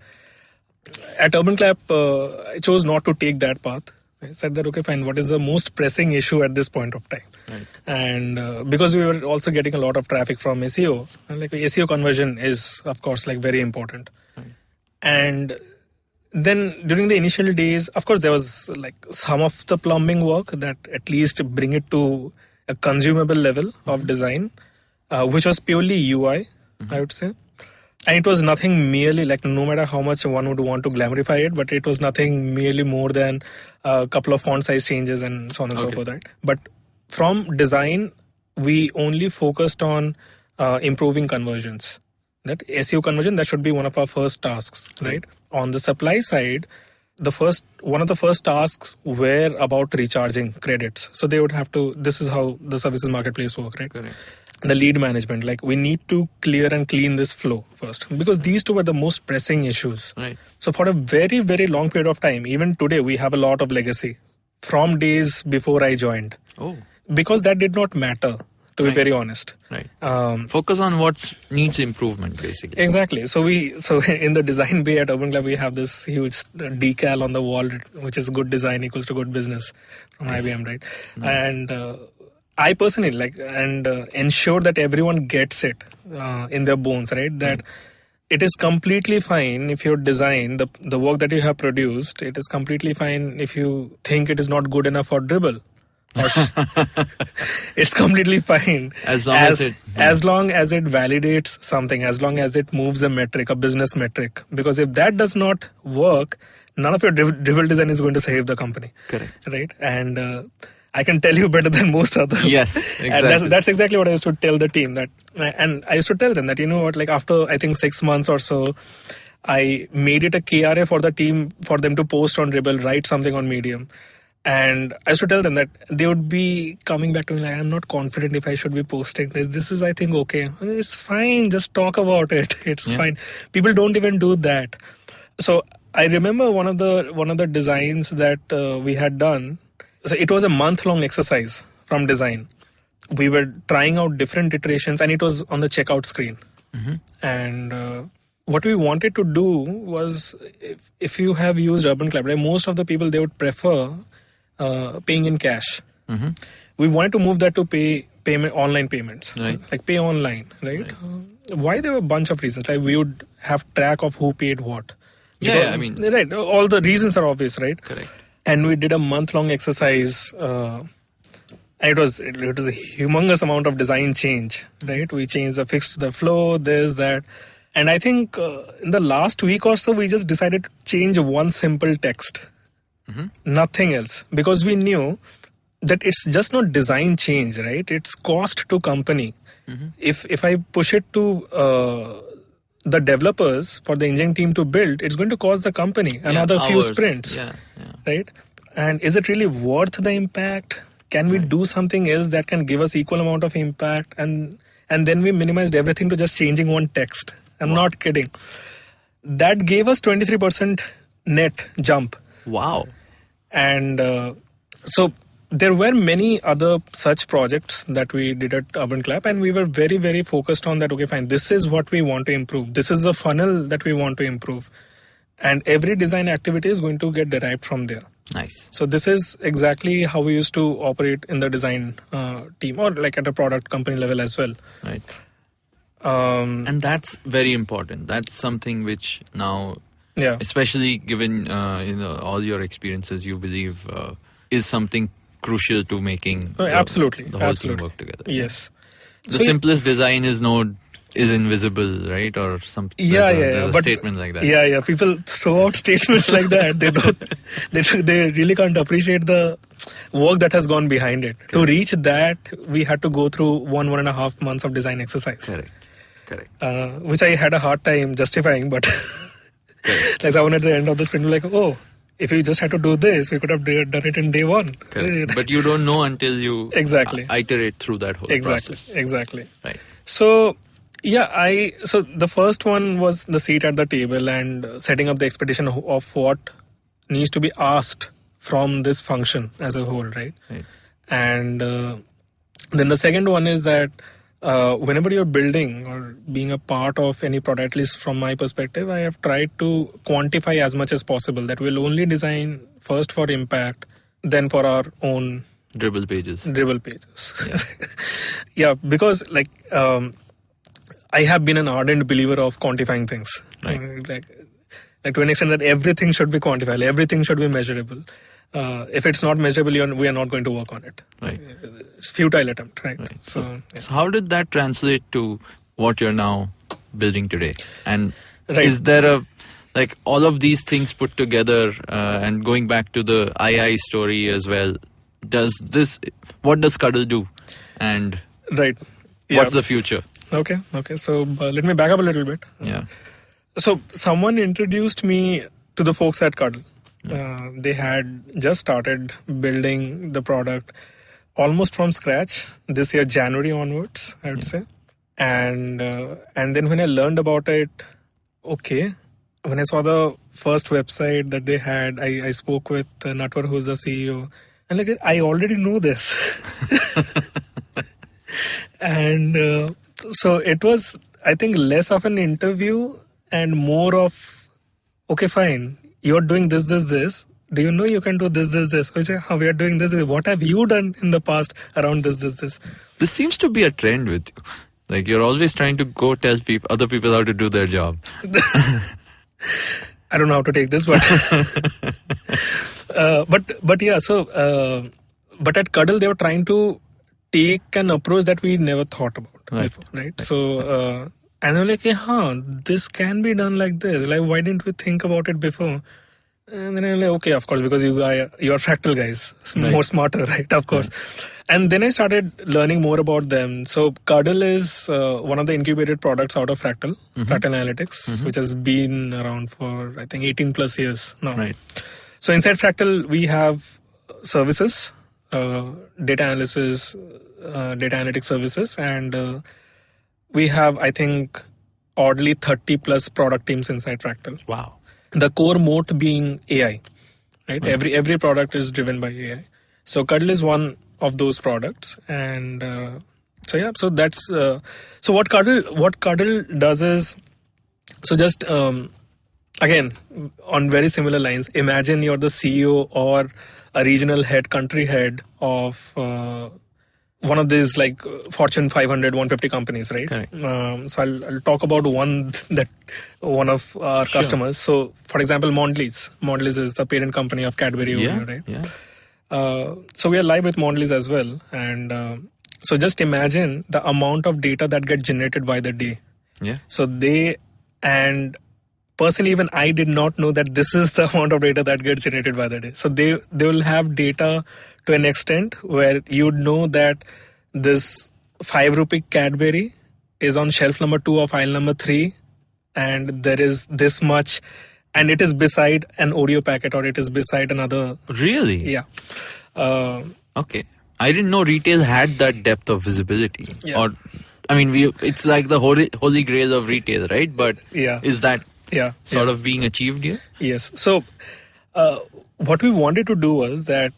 C: At UrbanClap, I chose not to take that path. I said that, okay, fine, what is the most pressing issue at this point of time? Right. And because we were also getting a lot of traffic from SEO, and like SEO conversion is, of course, like very important. Right. And then during the initial days, of course, there was like some of the plumbing work that at least bring it to a consumable level of design, which was purely UI, I would say. And it was nothing merely like, no matter how much one would want to glamorify it, but it was nothing merely more than a couple of font size changes and so on and so forth, right? But from design, we only focused on improving conversions. That SEO conversion, that should be one of our first tasks, right? On the supply side, one of the first tasks were about recharging credits. So they would have to, this is how the services marketplace work, right? Correct. The lead management, like we need to clear and clean this flow first, because these two were the most pressing issues. Right. So for a very, very long period of time, even today, we have a lot of legacy from days before I joined. Oh. Because that did not matter, to be very honest.
B: Right. Focus on what needs improvement, basically.
C: Exactly. So in the design bay at UrbanClap, we have this huge decal on the wall, which is good design equals to good business from IBM, right? Nice. And I personally ensure that everyone gets it in their bones, right? That it is completely fine if your design, the work that you have produced, it is completely fine if you think it is not good enough for Dribble. It's completely fine as long as it validates something, as long as it moves a metric, a business metric. Because if that does not work, none of your Dribble design is going to save the company. Correct. Right? And I can tell you better than most others.
B: Yes, exactly.
C: And that's exactly what I used to tell the team. And I used to tell them that, you know what, like after I think 6 months or so, I made it a KRA for the team, for them to post on Dribble, write something on Medium. And I used to tell them that they would be coming back to me like, I'm not confident if I should be posting this. This is, I think, okay. It's fine. Just talk about it. It's fine. People don't even do that. So I remember one of the designs that we had done. So it was a month-long exercise from design. We were trying out different iterations, and it was on the checkout screen. Mm-hmm. And what we wanted to do was, if you have used UrbanClap, right, most of the people, they would prefer paying in cash. Mm-hmm. We wanted to move that to online payments, right? Like pay online, right? Why? There were a bunch of reasons. Like we would have track of who paid what.
B: Because, I mean,
C: right. All the reasons are obvious, right?
B: Correct.
C: And we did a month-long exercise. And it was a humongous amount of design change, right? We changed the flow, this, that. And I think in the last week or so, we just decided to change one simple text. Mm-hmm. Nothing else. Because we knew that it's just not design change, right? It's cost to company. Mm-hmm. If I push it to the developers for the engineering team to build, it's going to cost the company another few sprints. Right? And is it really worth the impact? Can we do something else that can give us equal amount of impact? And then we minimized everything to just changing one text. I'm not kidding. That gave us 23% net jump.
B: Wow.
C: And so there were many other such projects that we did at UrbanClap, and we were very, very focused on that. Okay, fine. This is what we want to improve. This is the funnel that we want to improve. And every design activity is going to get derived from there.
B: Nice.
C: So this is exactly how we used to operate in the design team, or like at a product company level as well.
B: Right. And that's very important. That's something which now, especially given all your experiences, you believe is something crucial to making the whole thing work together.
C: Yes.
B: The simplest design is invisible, right? Or something. There's a statement like that.
C: Yeah. People throw out statements like that. They really can't appreciate the work that has gone behind it. Correct. To reach that, we had to go through 1.5 months of design exercise.
B: Correct.
C: Which I had a hard time justifying, but like someone at the end of the sprint was like, oh, if we just had to do this, we could have done it in day one.
B: Correct. But you don't know until you iterate through that whole process.
C: Exactly.
B: Right.
C: So, so the first one was the seat at the table and setting up the expectation of what needs to be asked from this function as a whole, right? And then the second one is that whenever you're building or being a part of any product, at least from my perspective, I have tried to quantify as much as possible that we'll only design first for impact, then for our own
B: dribble pages.
C: Yeah, because like I have been an ardent believer of quantifying things.
B: Right.
C: Like to an extent that everything should be quantifiable, everything should be measurable. If it's not measurable, we are not going to work on it.
B: Right.
C: It's futile attempt, right?
B: So how did that translate to what you're now building today? And is there all of these things put together and going back to the II story as well, what does Cuddle do? And what's the future?
C: Okay. So let me back up a little bit. So someone introduced me to the folks at Cuddle. They had just started building the product almost from scratch this year, January onwards, I would say. And then when I learned about it, when I saw the first website that they had, I spoke with Natwar, who's the CEO, and I already know this. And so it was, I think, less of an interview and more of, okay, fine. You're doing this. Do you know you can do this? How we are doing this? What have you done in the past around this?
B: This seems to be a trend with you. Like you're always trying to go tell other people how to do their job.
C: I don't know how to take this, but but at Cuddle they were trying to take an approach that we never thought about before, right? So. And I'm like, this can be done like this. Like, why didn't we think about it before? And then I'm like, okay, of course, because you are Fractal guys, more smarter, right? Of course. And then I started learning more about them. So Cuddle is one of the incubated products out of Fractal, Fractal Analytics, which has been around for, I think, 18 plus years now.
B: Right.
C: So inside Fractal, we have services, data analysis, data analytics services, and we have, I think, oddly 30 plus product teams inside Fractal.
B: Wow.
C: The core moat being AI, right? Every product is driven by AI. So Cuddle is one of those products. And so that's, so what Cuddle does is, so just, again, on very similar lines, imagine you're the CEO or a regional head, country head of, one of these like Fortune 500, 150 companies, right? So I'll talk about one of our customers. So for example, Mondelez. Mondelez is the parent company of Cadbury over here, right? So we are live with Mondelez as well. And so just imagine the amount of data that gets generated by the day. So personally, even I did not know that this is the amount of data that gets generated by the day. So they will have data to an extent where you'd know that this 5 rupee Cadbury is on shelf number 2 or file number 3, and there is this much, and it is beside an audio packet or it is beside another.
B: Really?
C: Yeah.
B: Okay. I didn't know retail had that depth of visibility.
C: Yeah.
B: Or, I mean, it's like the holy grail of retail, right? But is that sort of being achieved here?
C: Yes. So what we wanted to do was that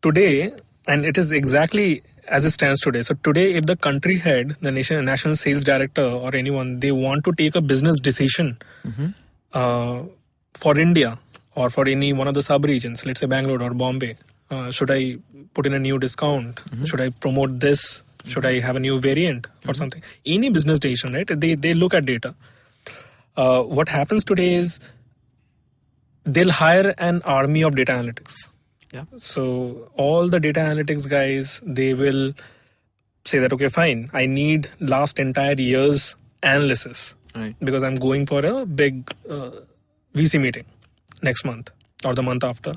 C: today, and it is exactly as it stands today. So today, if the country head, the national sales director or anyone, they want to take a business decision for India or for any one of the sub-regions, let's say Bangalore or Bombay, should I put in a new discount? Should I promote this? Should I have a new variant or something? Any business decision, right? They look at data. What happens today is they'll hire an army of data analytics.
B: Yeah.
C: So all the data analytics guys, they will say that, okay, fine, I need last entire year's analysis.
B: Right.
C: Because I'm going for a big VC meeting next month or the month after.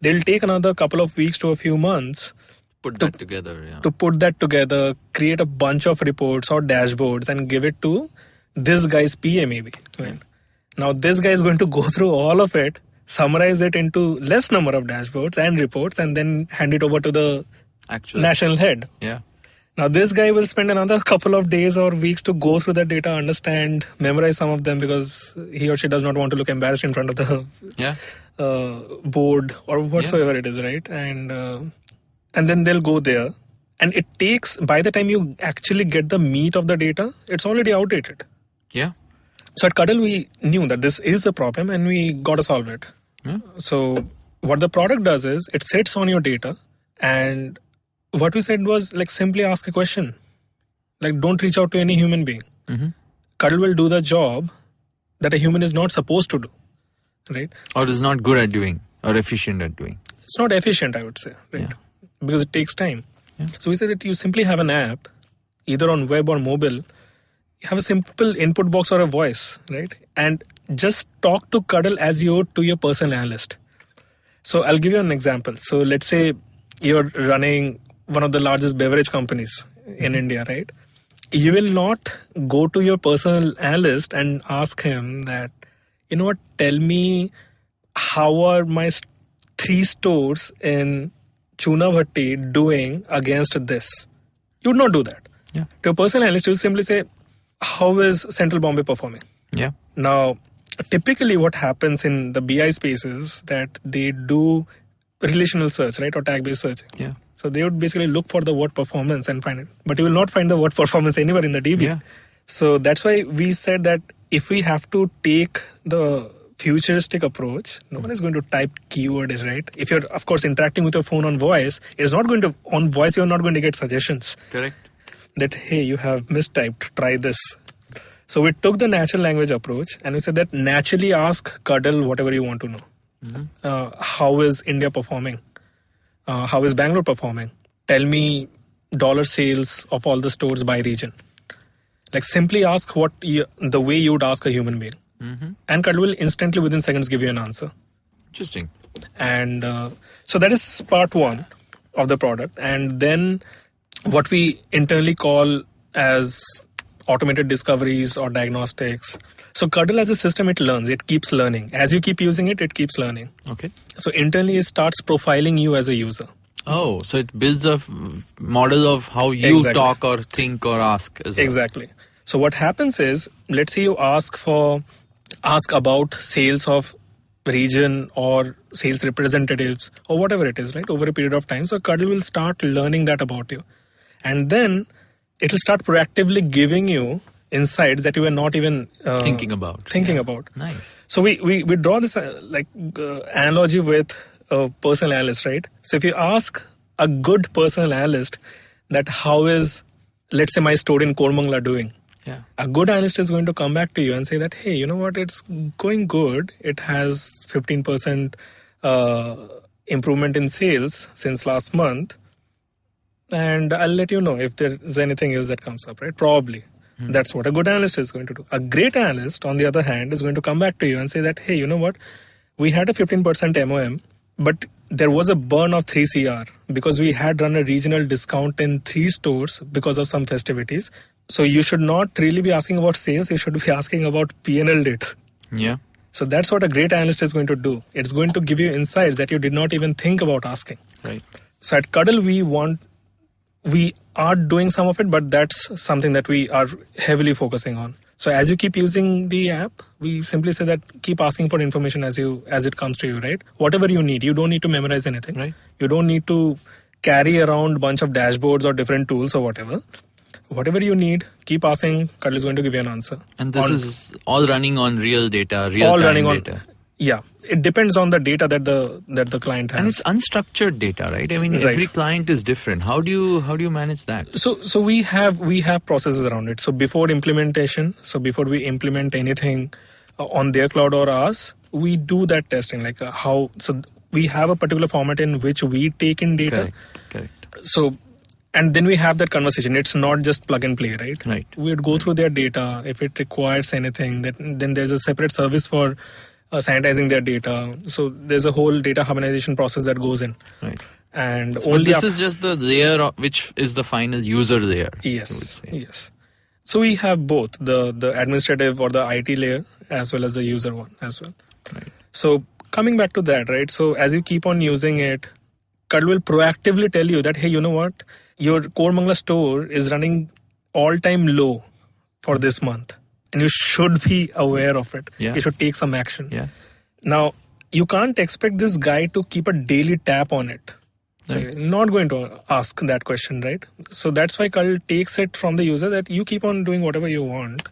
C: They'll take another couple of weeks to a few months to put that together, create a bunch of reports or dashboards and give it to this guy's PA maybe. Right? Yeah. Now this guy is going to go through all of it, summarize it into less number of dashboards and reports, and then hand it over to the actual national head.
B: Yeah.
C: Now this guy will spend another couple of days or weeks to go through the data, understand, memorize some of them because he or she does not want to look embarrassed in front of the board or whatsoever it is, right? And then they'll go there. And it takes, by the time you actually get the meat of the data, it's already outdated.
B: Yeah.
C: So at Cuddle, we knew that this is a problem and we got to solve it.
B: Yeah.
C: So what the product does is it sits on your data, and what we said was like simply ask a question. Like don't reach out to any human being. Cuddle will do the job that a human is not supposed to do. Right?
B: Or is not good at doing or efficient at doing.
C: It's not efficient, I would say. Right?
B: Yeah.
C: Because it takes time.
B: Yeah.
C: So we said that you simply have an app, either on web or mobile. You have a simple input box or a voice, right? And just talk to Cuddle as you would to your personal analyst. So I'll give you an example. So let's say you're running one of the largest beverage companies in India, right? You will not go to your personal analyst and ask him that, you know what, tell me how are my 3 stores in Chunabhatti doing against this. You would not do that.
B: Yeah.
C: To a personal analyst, you will simply say, how is Central Bombay performing?
B: Yeah.
C: Now, typically what happens in the BI space is that they do relational search, right? Or tag-based searching.
B: Yeah.
C: So they would basically look for the word performance and find it. But you will not find the word performance anywhere in the DB.
B: Yeah.
C: So that's why we said that if we have to take the futuristic approach, no one is going to type keywords, right? If you're, of course, interacting with your phone on voice, it's not going to, on voice, you're not going to get suggestions.
B: Correct.
C: That, hey, you have mistyped, try this. So we took the natural language approach and we said that naturally ask Cuddle whatever you want to know. How is India performing? How is Bangalore performing? Tell me dollar sales of all the stores by region. Like simply ask the way you would ask a human being. And Cuddle will instantly within seconds give you an answer.
B: Interesting.
C: And so that is part one of the product. And then what we internally call as automated discoveries or diagnostics. So Cuddle as a system, it learns, it keeps learning. As you keep using it, it keeps learning.
B: Okay.
C: So internally it starts profiling you as a user.
B: Oh, so it builds a model of how you talk or think or ask as well.
C: Exactly. So what happens is, let's say you ask about sales of region or sales representatives or whatever it is, right, over a period of time. So Cuddle will start learning that about you. And then it will start proactively giving you insights that you were not even
B: thinking about.
C: Nice. So we draw this analogy with a personal analyst, right? So if you ask a good personal analyst that how is, let's say, my store in Kormangla doing?
B: Yeah.
C: A good analyst is going to come back to you and say that, hey, you know what, it's going good. It has 15% improvement in sales since last month. And I'll let you know if there's anything else that comes up, right? Probably. That's what a good analyst is going to do. A great analyst, on the other hand, is going to come back to you and say that, hey, you know what? We had a 15% MOM, but there was a burn of 3 CR because we had run a regional discount in 3 stores because of some festivities. So you should not really be asking about sales. You should be asking about P&L data.
B: Yeah.
C: So that's what a great analyst is going to do. It's going to give you insights that you did not even think about asking.
B: Right.
C: So at Cuddle, we are doing some of it, but that's something that we are heavily focusing on. So as you keep using the app, we simply say that keep asking for information as it comes to you, right? Whatever you need. You don't need to memorize anything.
B: Right.
C: You don't need to carry around a bunch of dashboards or different tools or whatever. Whatever you need, keep asking. Cuddle is going to give you an answer.
B: And this is all running on real data, real-time data.
C: Yeah, it depends on the data that the client has.
B: And it's unstructured data, right? I mean, every client is different. How do you manage that?
C: So we have processes around it. So before implementation, before we implement anything on their cloud or ours, we do that testing. Like so we have a particular format in which we take in data.
B: Correct.
C: So, and then we have that conversation. It's not just plug and play, right?
B: Right.
C: We'd go through their data. If it requires anything, then there's a separate service for sanitizing their data. So there's a whole data harmonization process that goes in.
B: Right.
C: And
B: but this is just the layer which is the final user layer.
C: Yes. So we have both the administrative or the IT layer as well as the user one as well.
B: Right.
C: So coming back to that, right? So as you keep on using it, Cuddle will proactively tell you that, hey, you know what? Your Core Mangala store is running all-time low for this month. And you should be aware of it.
B: Yeah.
C: You should take some action.
B: Yeah.
C: Now, you can't expect this guy to keep a daily tap on it. So
B: Right.
C: you're not going to ask that question, right? So that's why Cuddle takes it from the user that you keep on doing whatever you want.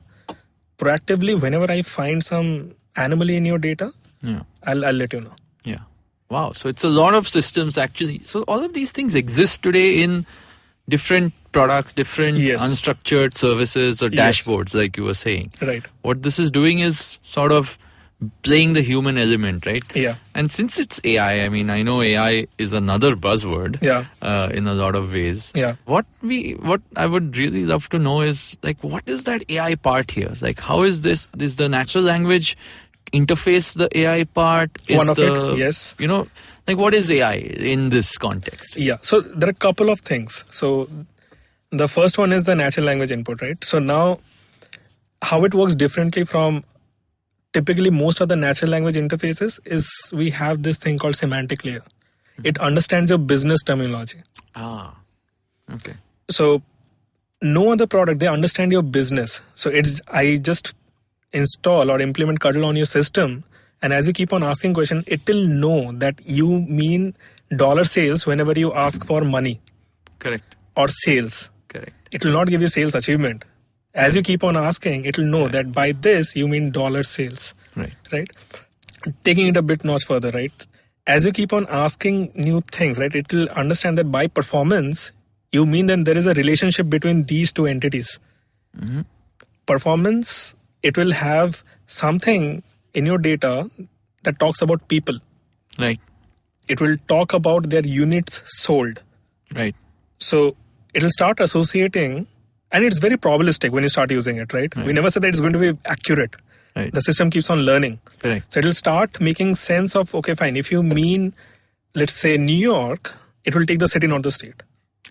C: Proactively, whenever I find some anomaly in your data, I'll let you know.
B: Yeah. Wow. So it's a lot of systems actually. So all of these things exist today in different products, different unstructured services or dashboards, like you were saying.
C: Right.
B: What this is doing is sort of playing the human element, right?
C: Yeah.
B: And since it's AI, I mean, I know AI is another buzzword in a lot of ways.
C: Yeah.
B: What I would really love to know is, like, what is that AI part here? Like, how is this? Is the natural language interface the AI part? Is
C: one of it, yes.
B: You know, like, what is AI in this context?
C: Yeah. So there are a couple of things. So the first one is the natural language input, right? So now how it works differently from typically most of the natural language interfaces is we have this thing called semantic layer. It understands your business terminology.
B: Okay.
C: So no other product, they understand your business. So I just install or implement Cuddle on your system, and as you keep on asking questions, it will know that you mean dollar sales whenever you ask for money.
B: Correct.
C: Or sales.
B: Correct.
C: It will not give you sales achievement. As you keep on asking, it will know that by this you mean dollar sales. Right. Taking it a bit notch further, right? As you keep on asking new things, right, it will understand that by performance, you mean that there is a relationship between these two entities.
B: Mm-hmm.
C: Performance, it will have something in your data that talks about people.
B: Right.
C: It will talk about their units sold.
B: Right.
C: So it will start associating, and it's very probabilistic when you start using it, right? We never said that it's going to be accurate.
B: Right.
C: The system keeps on learning.
B: Correct.
C: So it will start making sense of, okay, fine. If you mean, let's say, New York, it will take the city, not the state.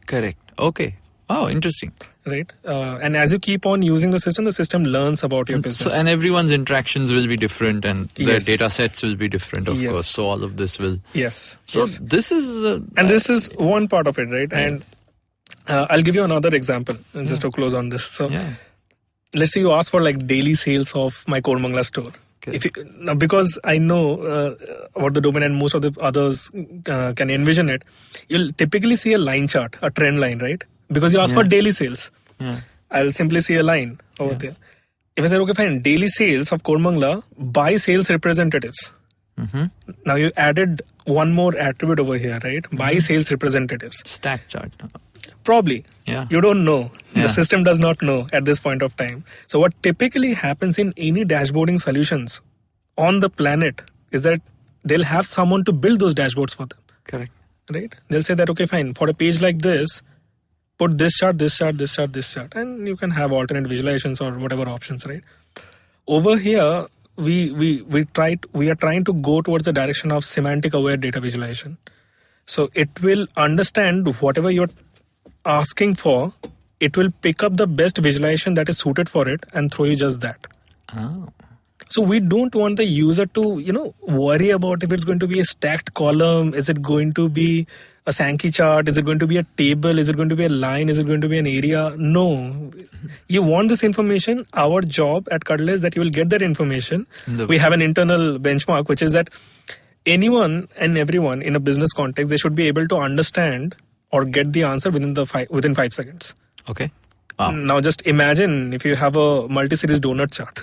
B: Correct. Okay. Oh, interesting.
C: Right. And as you keep on using the system learns about your business.
B: So, and everyone's interactions will be different, and their data sets will be different, of course. So all of this will.
C: Yes.
B: So this is.
C: And this is one part of it, right? And I'll give you another example just to close on this. So let's say you ask for like daily sales of my Core Mangala store. Okay. Now, because I know about the domain and most of the others can envision it, you'll typically see a line chart, a trend line, right? Because you ask for daily sales. I'll simply see a line over there. If I say, okay, fine, daily sales of Core Mangala by sales representatives.
B: Mm-hmm.
C: Now you added one more attribute over here, right? By sales representatives.
B: Stack chart.
C: Probably.
B: Yeah.
C: You don't know. The system does not know at this point of time. So what typically happens in any dashboarding solutions on the planet is that they'll have someone to build those dashboards for them.
B: Correct.
C: Right? They'll say that, okay, fine, for a page like this, put this chart, this chart, this chart, this chart, and you can have alternate visualizations or whatever options, right? Over here, we are trying to go towards the direction of semantic aware data visualization. So it will understand whatever you're asking for, it will pick up the best visualization that is suited for it and throw you just that. So we don't want the user to, worry about if it's going to be a stacked column, is it going to be a Sanket chart? Is it going to be a table? Is it going to be a line? Is it going to be an area? No. You want this information. Our job at Cuddle is that you will get that information. We have an internal benchmark, which is that anyone and everyone in a business context, they should be able to understand or get the answer within 5 seconds.
B: Okay. Wow.
C: Now just imagine if you have a multi-series donut chart.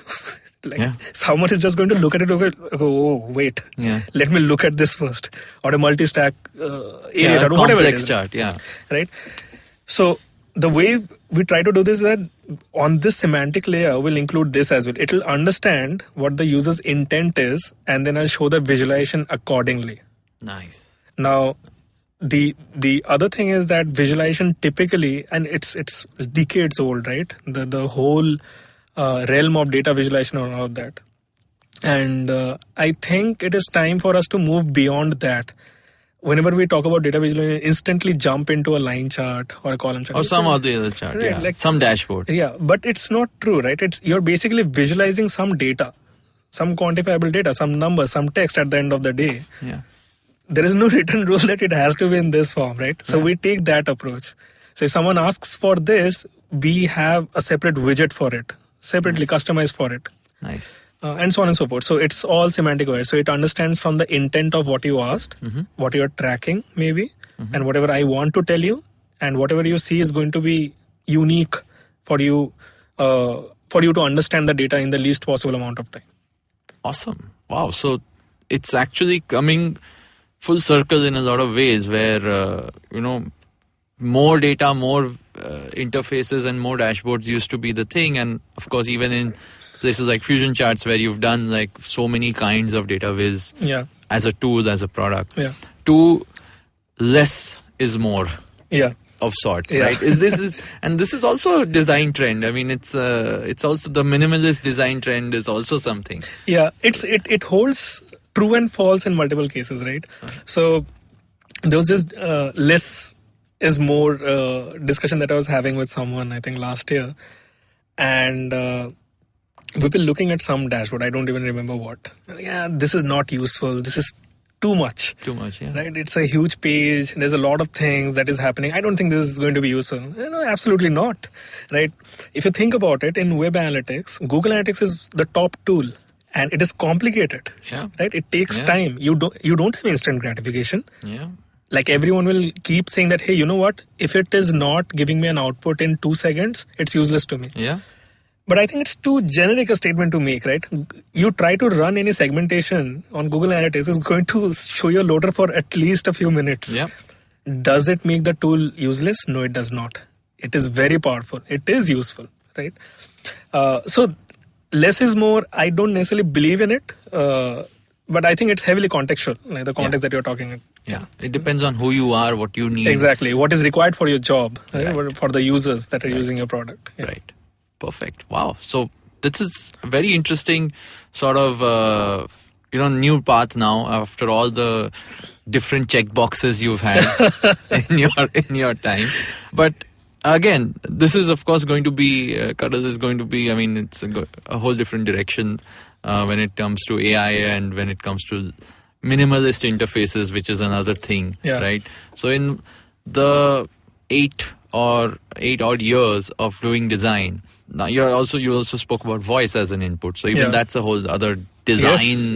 C: Someone is just going to look at it and go, oh, wait, let me look at this first. Or a multi-stack area chart, whatever it is.
B: Chart,
C: right? So the way we try to do this is that on this semantic layer, we'll include this as well. It will understand what the user's intent is, and then I'll show the visualization accordingly.
B: Nice.
C: Now, the other thing is that visualization typically, and it's decades old, right? The whole realm of data visualization and all of that. And I think it is time for us to move beyond that. Whenever we talk about data visualization, instantly jump into a line chart or a column chart.
B: Or some other chart, right? Like, some dashboard.
C: Yeah, but it's not true, right? You're basically visualizing some data, some quantifiable data, some numbers, some text at the end of the day.
B: Yeah.
C: There is no written rule that it has to be in this form, right? So we take that approach. So if someone asks for this, we have a separate widget for it. Separately customized for it.
B: Nice.
C: And so on and so forth. So it's all semantic aware. So it understands from the intent of what you asked, what you're tracking maybe, and whatever I want to tell you, and whatever you see is going to be unique for you to understand the data in the least possible amount of time.
B: Awesome. Wow. So it's actually coming full circle in a lot of ways where, more data, more interfaces and more dashboards used to be the thing. And of course, even in places like FusionCharts where you've done like so many kinds of data viz as a tool, as a product, to less is more of sorts, right? And this is also a design trend. I mean, it's also the minimalist design trend is also something.
C: Yeah, it holds true and false in multiple cases, right? So there was this less is more discussion that I was having with someone, I think last year. And we've been looking at some dashboard. I don't even remember what. Yeah, this is not useful. This is too much.
B: Too much, yeah.
C: Right? It's a huge page. There's a lot of things that is happening. I don't think this is going to be useful. No, absolutely not. Right? If you think about it, in web analytics, Google Analytics is the top tool. And it is complicated.
B: Yeah.
C: Right? It takes time. You don't have instant gratification.
B: Yeah.
C: Like everyone will keep saying that, hey, you know what? If it is not giving me an output in 2 seconds, it's useless to me.
B: Yeah.
C: But I think it's too generic a statement to make, right? You try to run any segmentation on Google Analytics, it's going to show you a loader for at least a few minutes.
B: Yeah.
C: Does it make the tool useless? No, it does not. It is very powerful. It is useful, right? So less is more. I don't necessarily believe in it. But I think it's heavily contextual, like the context that you're talking about.
B: Yeah, it depends on who you are, what you need.
C: Exactly, what is required for your job, right? For the users that are using your product. Yeah.
B: Right, perfect. Wow, so this is a very interesting sort of, new path now after all the different check boxes you've had in your time. But again, this is of course going to be, Cuddle is going to be, I mean, it's a whole different direction. When it comes to AI and when it comes to minimalist interfaces, which is another thing, right? So in the 8 odd years of doing design, now you also spoke about voice as an input. So even that's a whole other design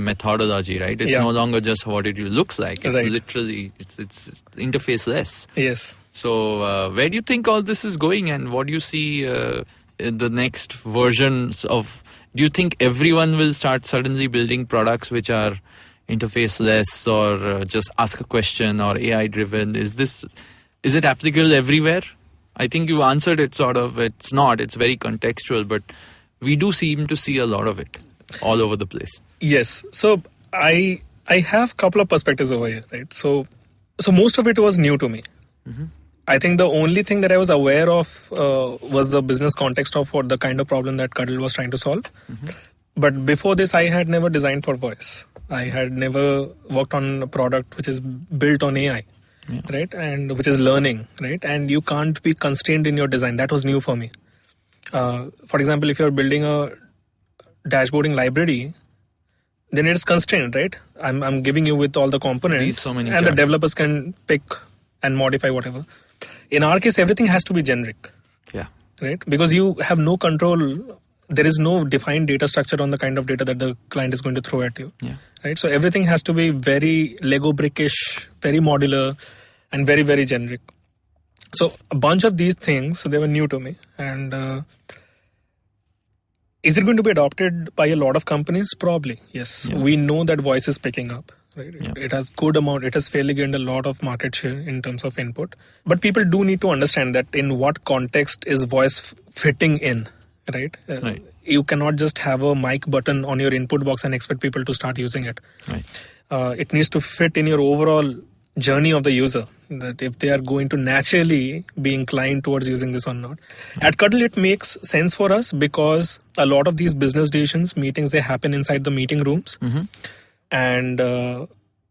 B: methodology, right? It's no longer just what it looks like. It's literally it's interfaceless.
C: Yes.
B: So where do you think all this is going, and what do you see in the next versions of? Do you think everyone will start suddenly building products which are interfaceless or just ask a question or AI driven? Is it applicable everywhere? I think you answered it sort of. It's not. It's very contextual, but we do seem to see a lot of it all over the place.
C: Yes. So I have a couple of perspectives over here, right? So most of it was new to me. Mm-hmm. I think the only thing that I was aware of was the business context of what the kind of problem that Cuddle was trying to solve. Mm-hmm. But before this, I had never designed for voice. I had never worked on a product which is built on AI, right? And which is learning, right? And you can't be constrained in your design. That was new for me. For example, if you're building a dashboarding library, then it's constrained, right? I'm giving you with all the components,
B: so many
C: and
B: charts.
C: the developers can pick and modify whatever. In our case, everything has to be generic.
B: Yeah.
C: Right? Because you have no control. There is no defined data structure on the kind of data that the client is going to throw at you.
B: Yeah.
C: Right? So everything has to be very Lego brickish, very modular, and very, very generic. So a bunch of these things, they were new to me. And is it going to be adopted by a lot of companies? Probably, yes.
B: Yeah.
C: We know that voice is picking up. Right?
B: Yeah.
C: It has good amount. It has fairly gained a lot of market share in terms of input. But people do need to understand that in what context is voice fitting in, right?
B: Right.
C: You cannot just have a mic button on your input box and expect people to start using it.
B: Right.
C: It needs to fit in your overall journey of the user, that if they are going to naturally be inclined towards using this or not. At Cuddle, it makes sense for us because a lot of these business decisions, meetings, they happen inside the meeting rooms.
B: Mm-hmm.
C: And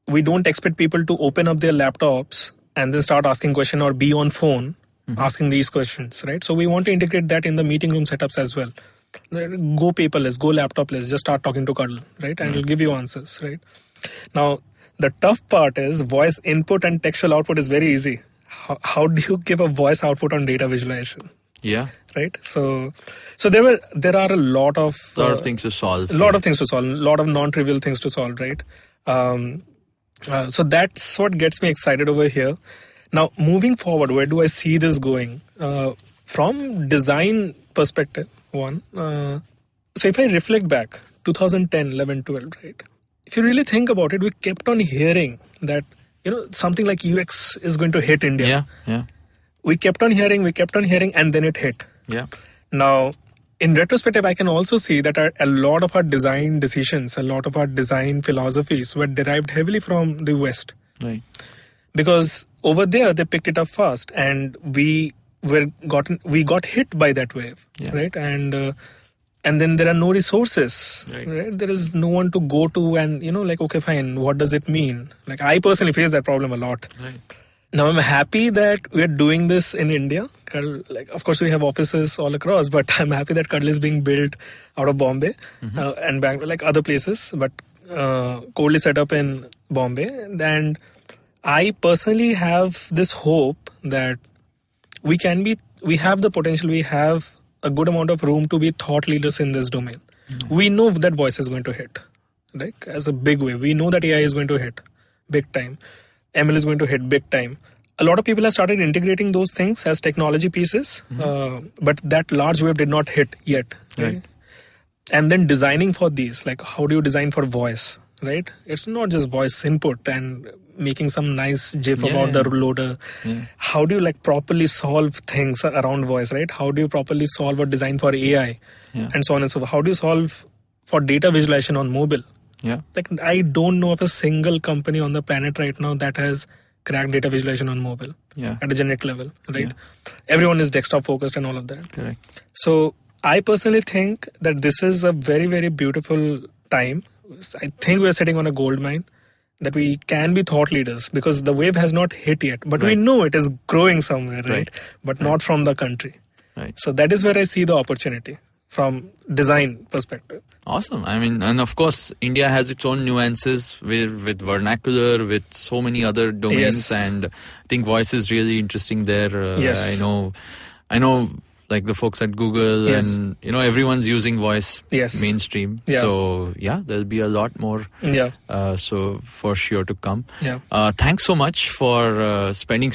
C: we don't expect people to open up their laptops and then start asking questions or be on phone asking these questions, right? So we want to integrate that in the meeting room setups as well. Go paperless, go laptopless, just start talking to Cuddle, right? And it'll give you answers, right? Now, the tough part is voice input and textual output is very easy. How do you give a voice output on data visualization?
B: Yeah.
C: Right. So there are a lot of
B: things to solve.
C: A lot of things to solve. A lot of non-trivial things to solve. Right. So that's what gets me excited over here. Now, moving forward, where do I see this going? From design perspective, one. So if I reflect back, 2010, 11, 12, right? If you really think about it, we kept on hearing that something like UX is going to hit India.
B: Yeah. Yeah.
C: We kept on hearing, and then it hit.
B: Yeah.
C: Now, in retrospective, I can also see that a lot of our design decisions, a lot of our design philosophies were derived heavily from the West.
B: Right.
C: Because over there, they picked it up fast, and we got hit by that wave, right? And then there are no resources, right? There is no one to go to, and okay, fine. What does it mean? Like, I personally face that problem a lot.
B: Right.
C: Now I'm happy that we're doing this in India. Like, of course, we have offices all across, but I'm happy that Cuddle is being built out of Bombay and Bangalore, like other places, but coldly set up in Bombay. And I personally have this hope that we have the potential, we have a good amount of room to be thought leaders in this domain. We know that voice is going to hit, like as a big wave. We know that AI is going to hit big time. ML is going to hit big time. A lot of people have started integrating those things as technology pieces, but that large wave did not hit yet. Right? And then designing for these, like how do you design for voice, right? It's not just voice input and making some nice GIF about the loader. How do you properly solve things around voice, right? How do you properly solve or design for AI and so on and so forth? How do you solve for data visualization on mobile?
B: Yeah.
C: Like, I don't know of a single company on the planet right now that has cracked data visualization on mobile at a generic level, right? Yeah. Everyone is desktop focused and all of that.
B: Correct.
C: So I personally think that this is a very, very beautiful time. I think we're sitting on a gold mine, that we can be thought leaders, because the wave has not hit yet, but we know it is growing somewhere, right? But not from the country.
B: Right.
C: So that is where I see the opportunity from design perspective.
B: Awesome. I mean, and of course, India has its own nuances with vernacular, with so many other domains, and I think voice is really interesting there. I know, like the folks at Google and everyone's using voice mainstream. So there'll be a lot more. So for sure to come. Thanks so much for spending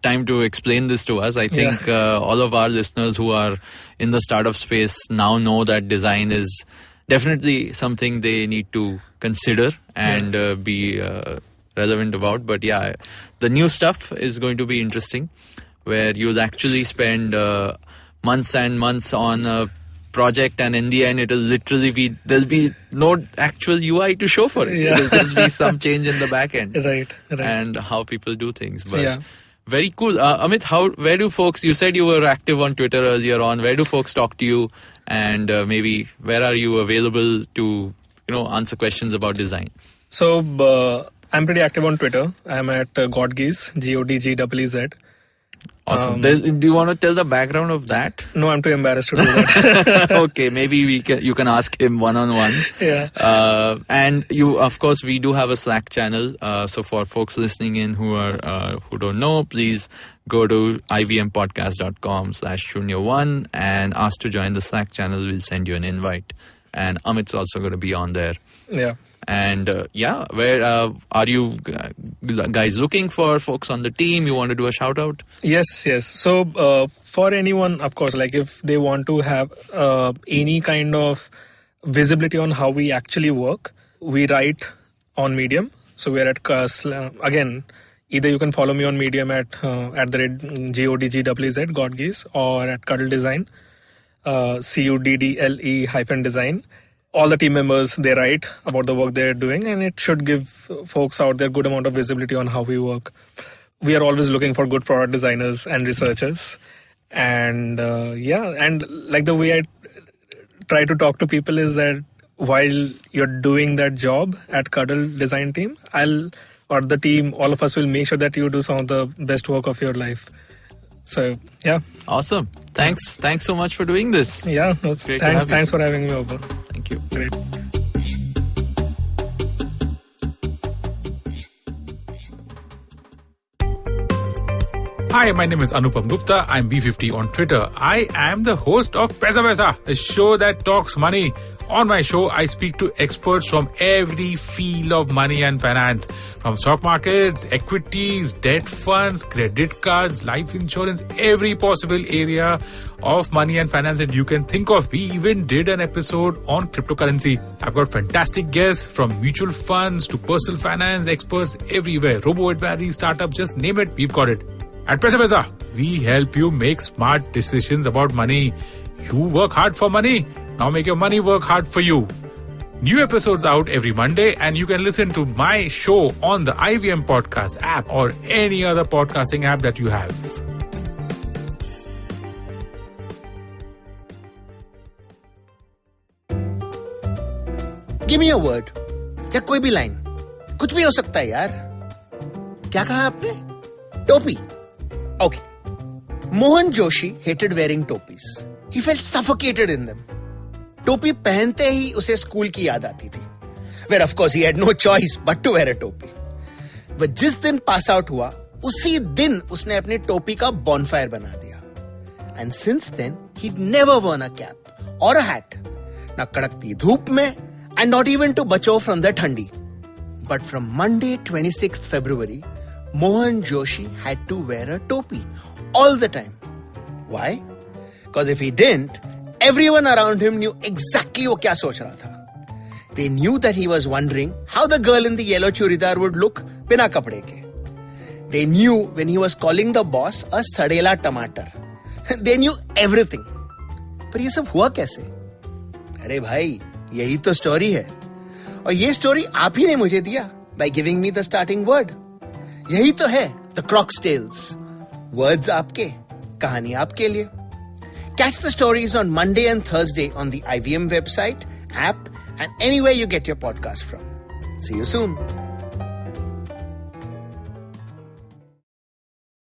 B: time to explain this to us. I think all of our listeners who are in the startup space now know that design is definitely something they need to consider and be relevant about. But the new stuff is going to be interesting, where you'll actually spend months and months on a project, and in the end it'll literally there'll be no actual UI to show for it. It'll just be some change in the back end. Right. And how people do things. But very cool. Amit, where do folks, you said you were active on Twitter earlier on, where do folks talk to you, and maybe where are you available to answer questions about design? So I'm pretty active on Twitter. I'm at Godgeez, GODGEEZ. Awesome. Do you want to tell the background of that?
C: No, I'm too embarrassed to do that.
B: Okay, maybe you can ask him one-on-one.
C: Yeah.
B: And of course, we do have a Slack channel. So for folks listening in who don't know, please go to ivmpodcast.com/Shunya One and ask to join the Slack channel. We'll send you an invite. And Amit's also going to be on there.
C: Yeah.
B: And where are you guys looking for folks on the team? You want to do a shout out?
C: Yes. So for anyone, of course, like if they want to have any kind of visibility on how we actually work, we write on Medium. So we're at again. Either you can follow me on Medium at @GODGWZ Godgees or at Cuddle Design, CUDDLE-design. All the team members, they write about the work they're doing, and it should give folks out there good amount of visibility on how we work. We are always looking for good product designers and researchers. And and like the way I try to talk to people is that while you're doing that job at Cuddle Design team, the team, all of us will make sure that you do some of the best work of your life. So, yeah.
B: Awesome. Thanks so much for doing this.
C: Yeah. Thanks for having me over.
B: Thank you.
C: Great.
D: Hi, my name is Anupam Gupta. I'm B50 on Twitter. I am the host of Paisa Vaisa, the show that talks money. On my show, I speak to experts from every field of money and finance, from stock markets, equities, debt funds, credit cards, life insurance, every possible area of money and finance that you can think of. We even did an episode on cryptocurrency. I've got fantastic guests from mutual funds to personal finance experts everywhere. Robo-advisory, startups, just name it, we've got it. At Paisa Vaisa, we help you make smart decisions about money. You work hard for money. Now make your money work hard for you. New episodes out every Monday, and you can listen to my show on the IVM Podcast app or any other podcasting app that you have.
E: Give me a word. या कोई भी line. कुछ भी हो सकता है यार. क्या कहा आपने? टोपी. Okay. Mohan Joshi hated wearing topis. He felt suffocated in them. टोपी पहनते ही उसे स्कूल की याद आती थी. Where of course he had no choice but to wear a टोपी. वह जिस दिन पास आउट हुआ, उसी दिन उसने अपनी टोपी का bonfire बना दिया. And since then, he'd never worn a cap or a hat. ना कड़कती धूप में, and not even to बचो from the ठंडी. But from Monday 26th February, Mohan Joshi had to wear a topi all the time. Why? Because if he didn't, everyone around him knew exactly what kya soch raha tha. They knew that he was wondering how the girl in the yellow churidar would look bina kapde ke. They knew when he was calling the boss a sadela tomato. They knew everything. पर ये सब हुआ कैसे? अरे भाई, यही तो story है. और ये स्टोरी आप ही ने मुझे दिया by giving me the starting word. यही तो है The Croc's Tales. Words आपके, कहानी आपके लिए. Catch the stories on Monday and Thursday on the IVM website, app, and anywhere you get your podcast from. See you soon.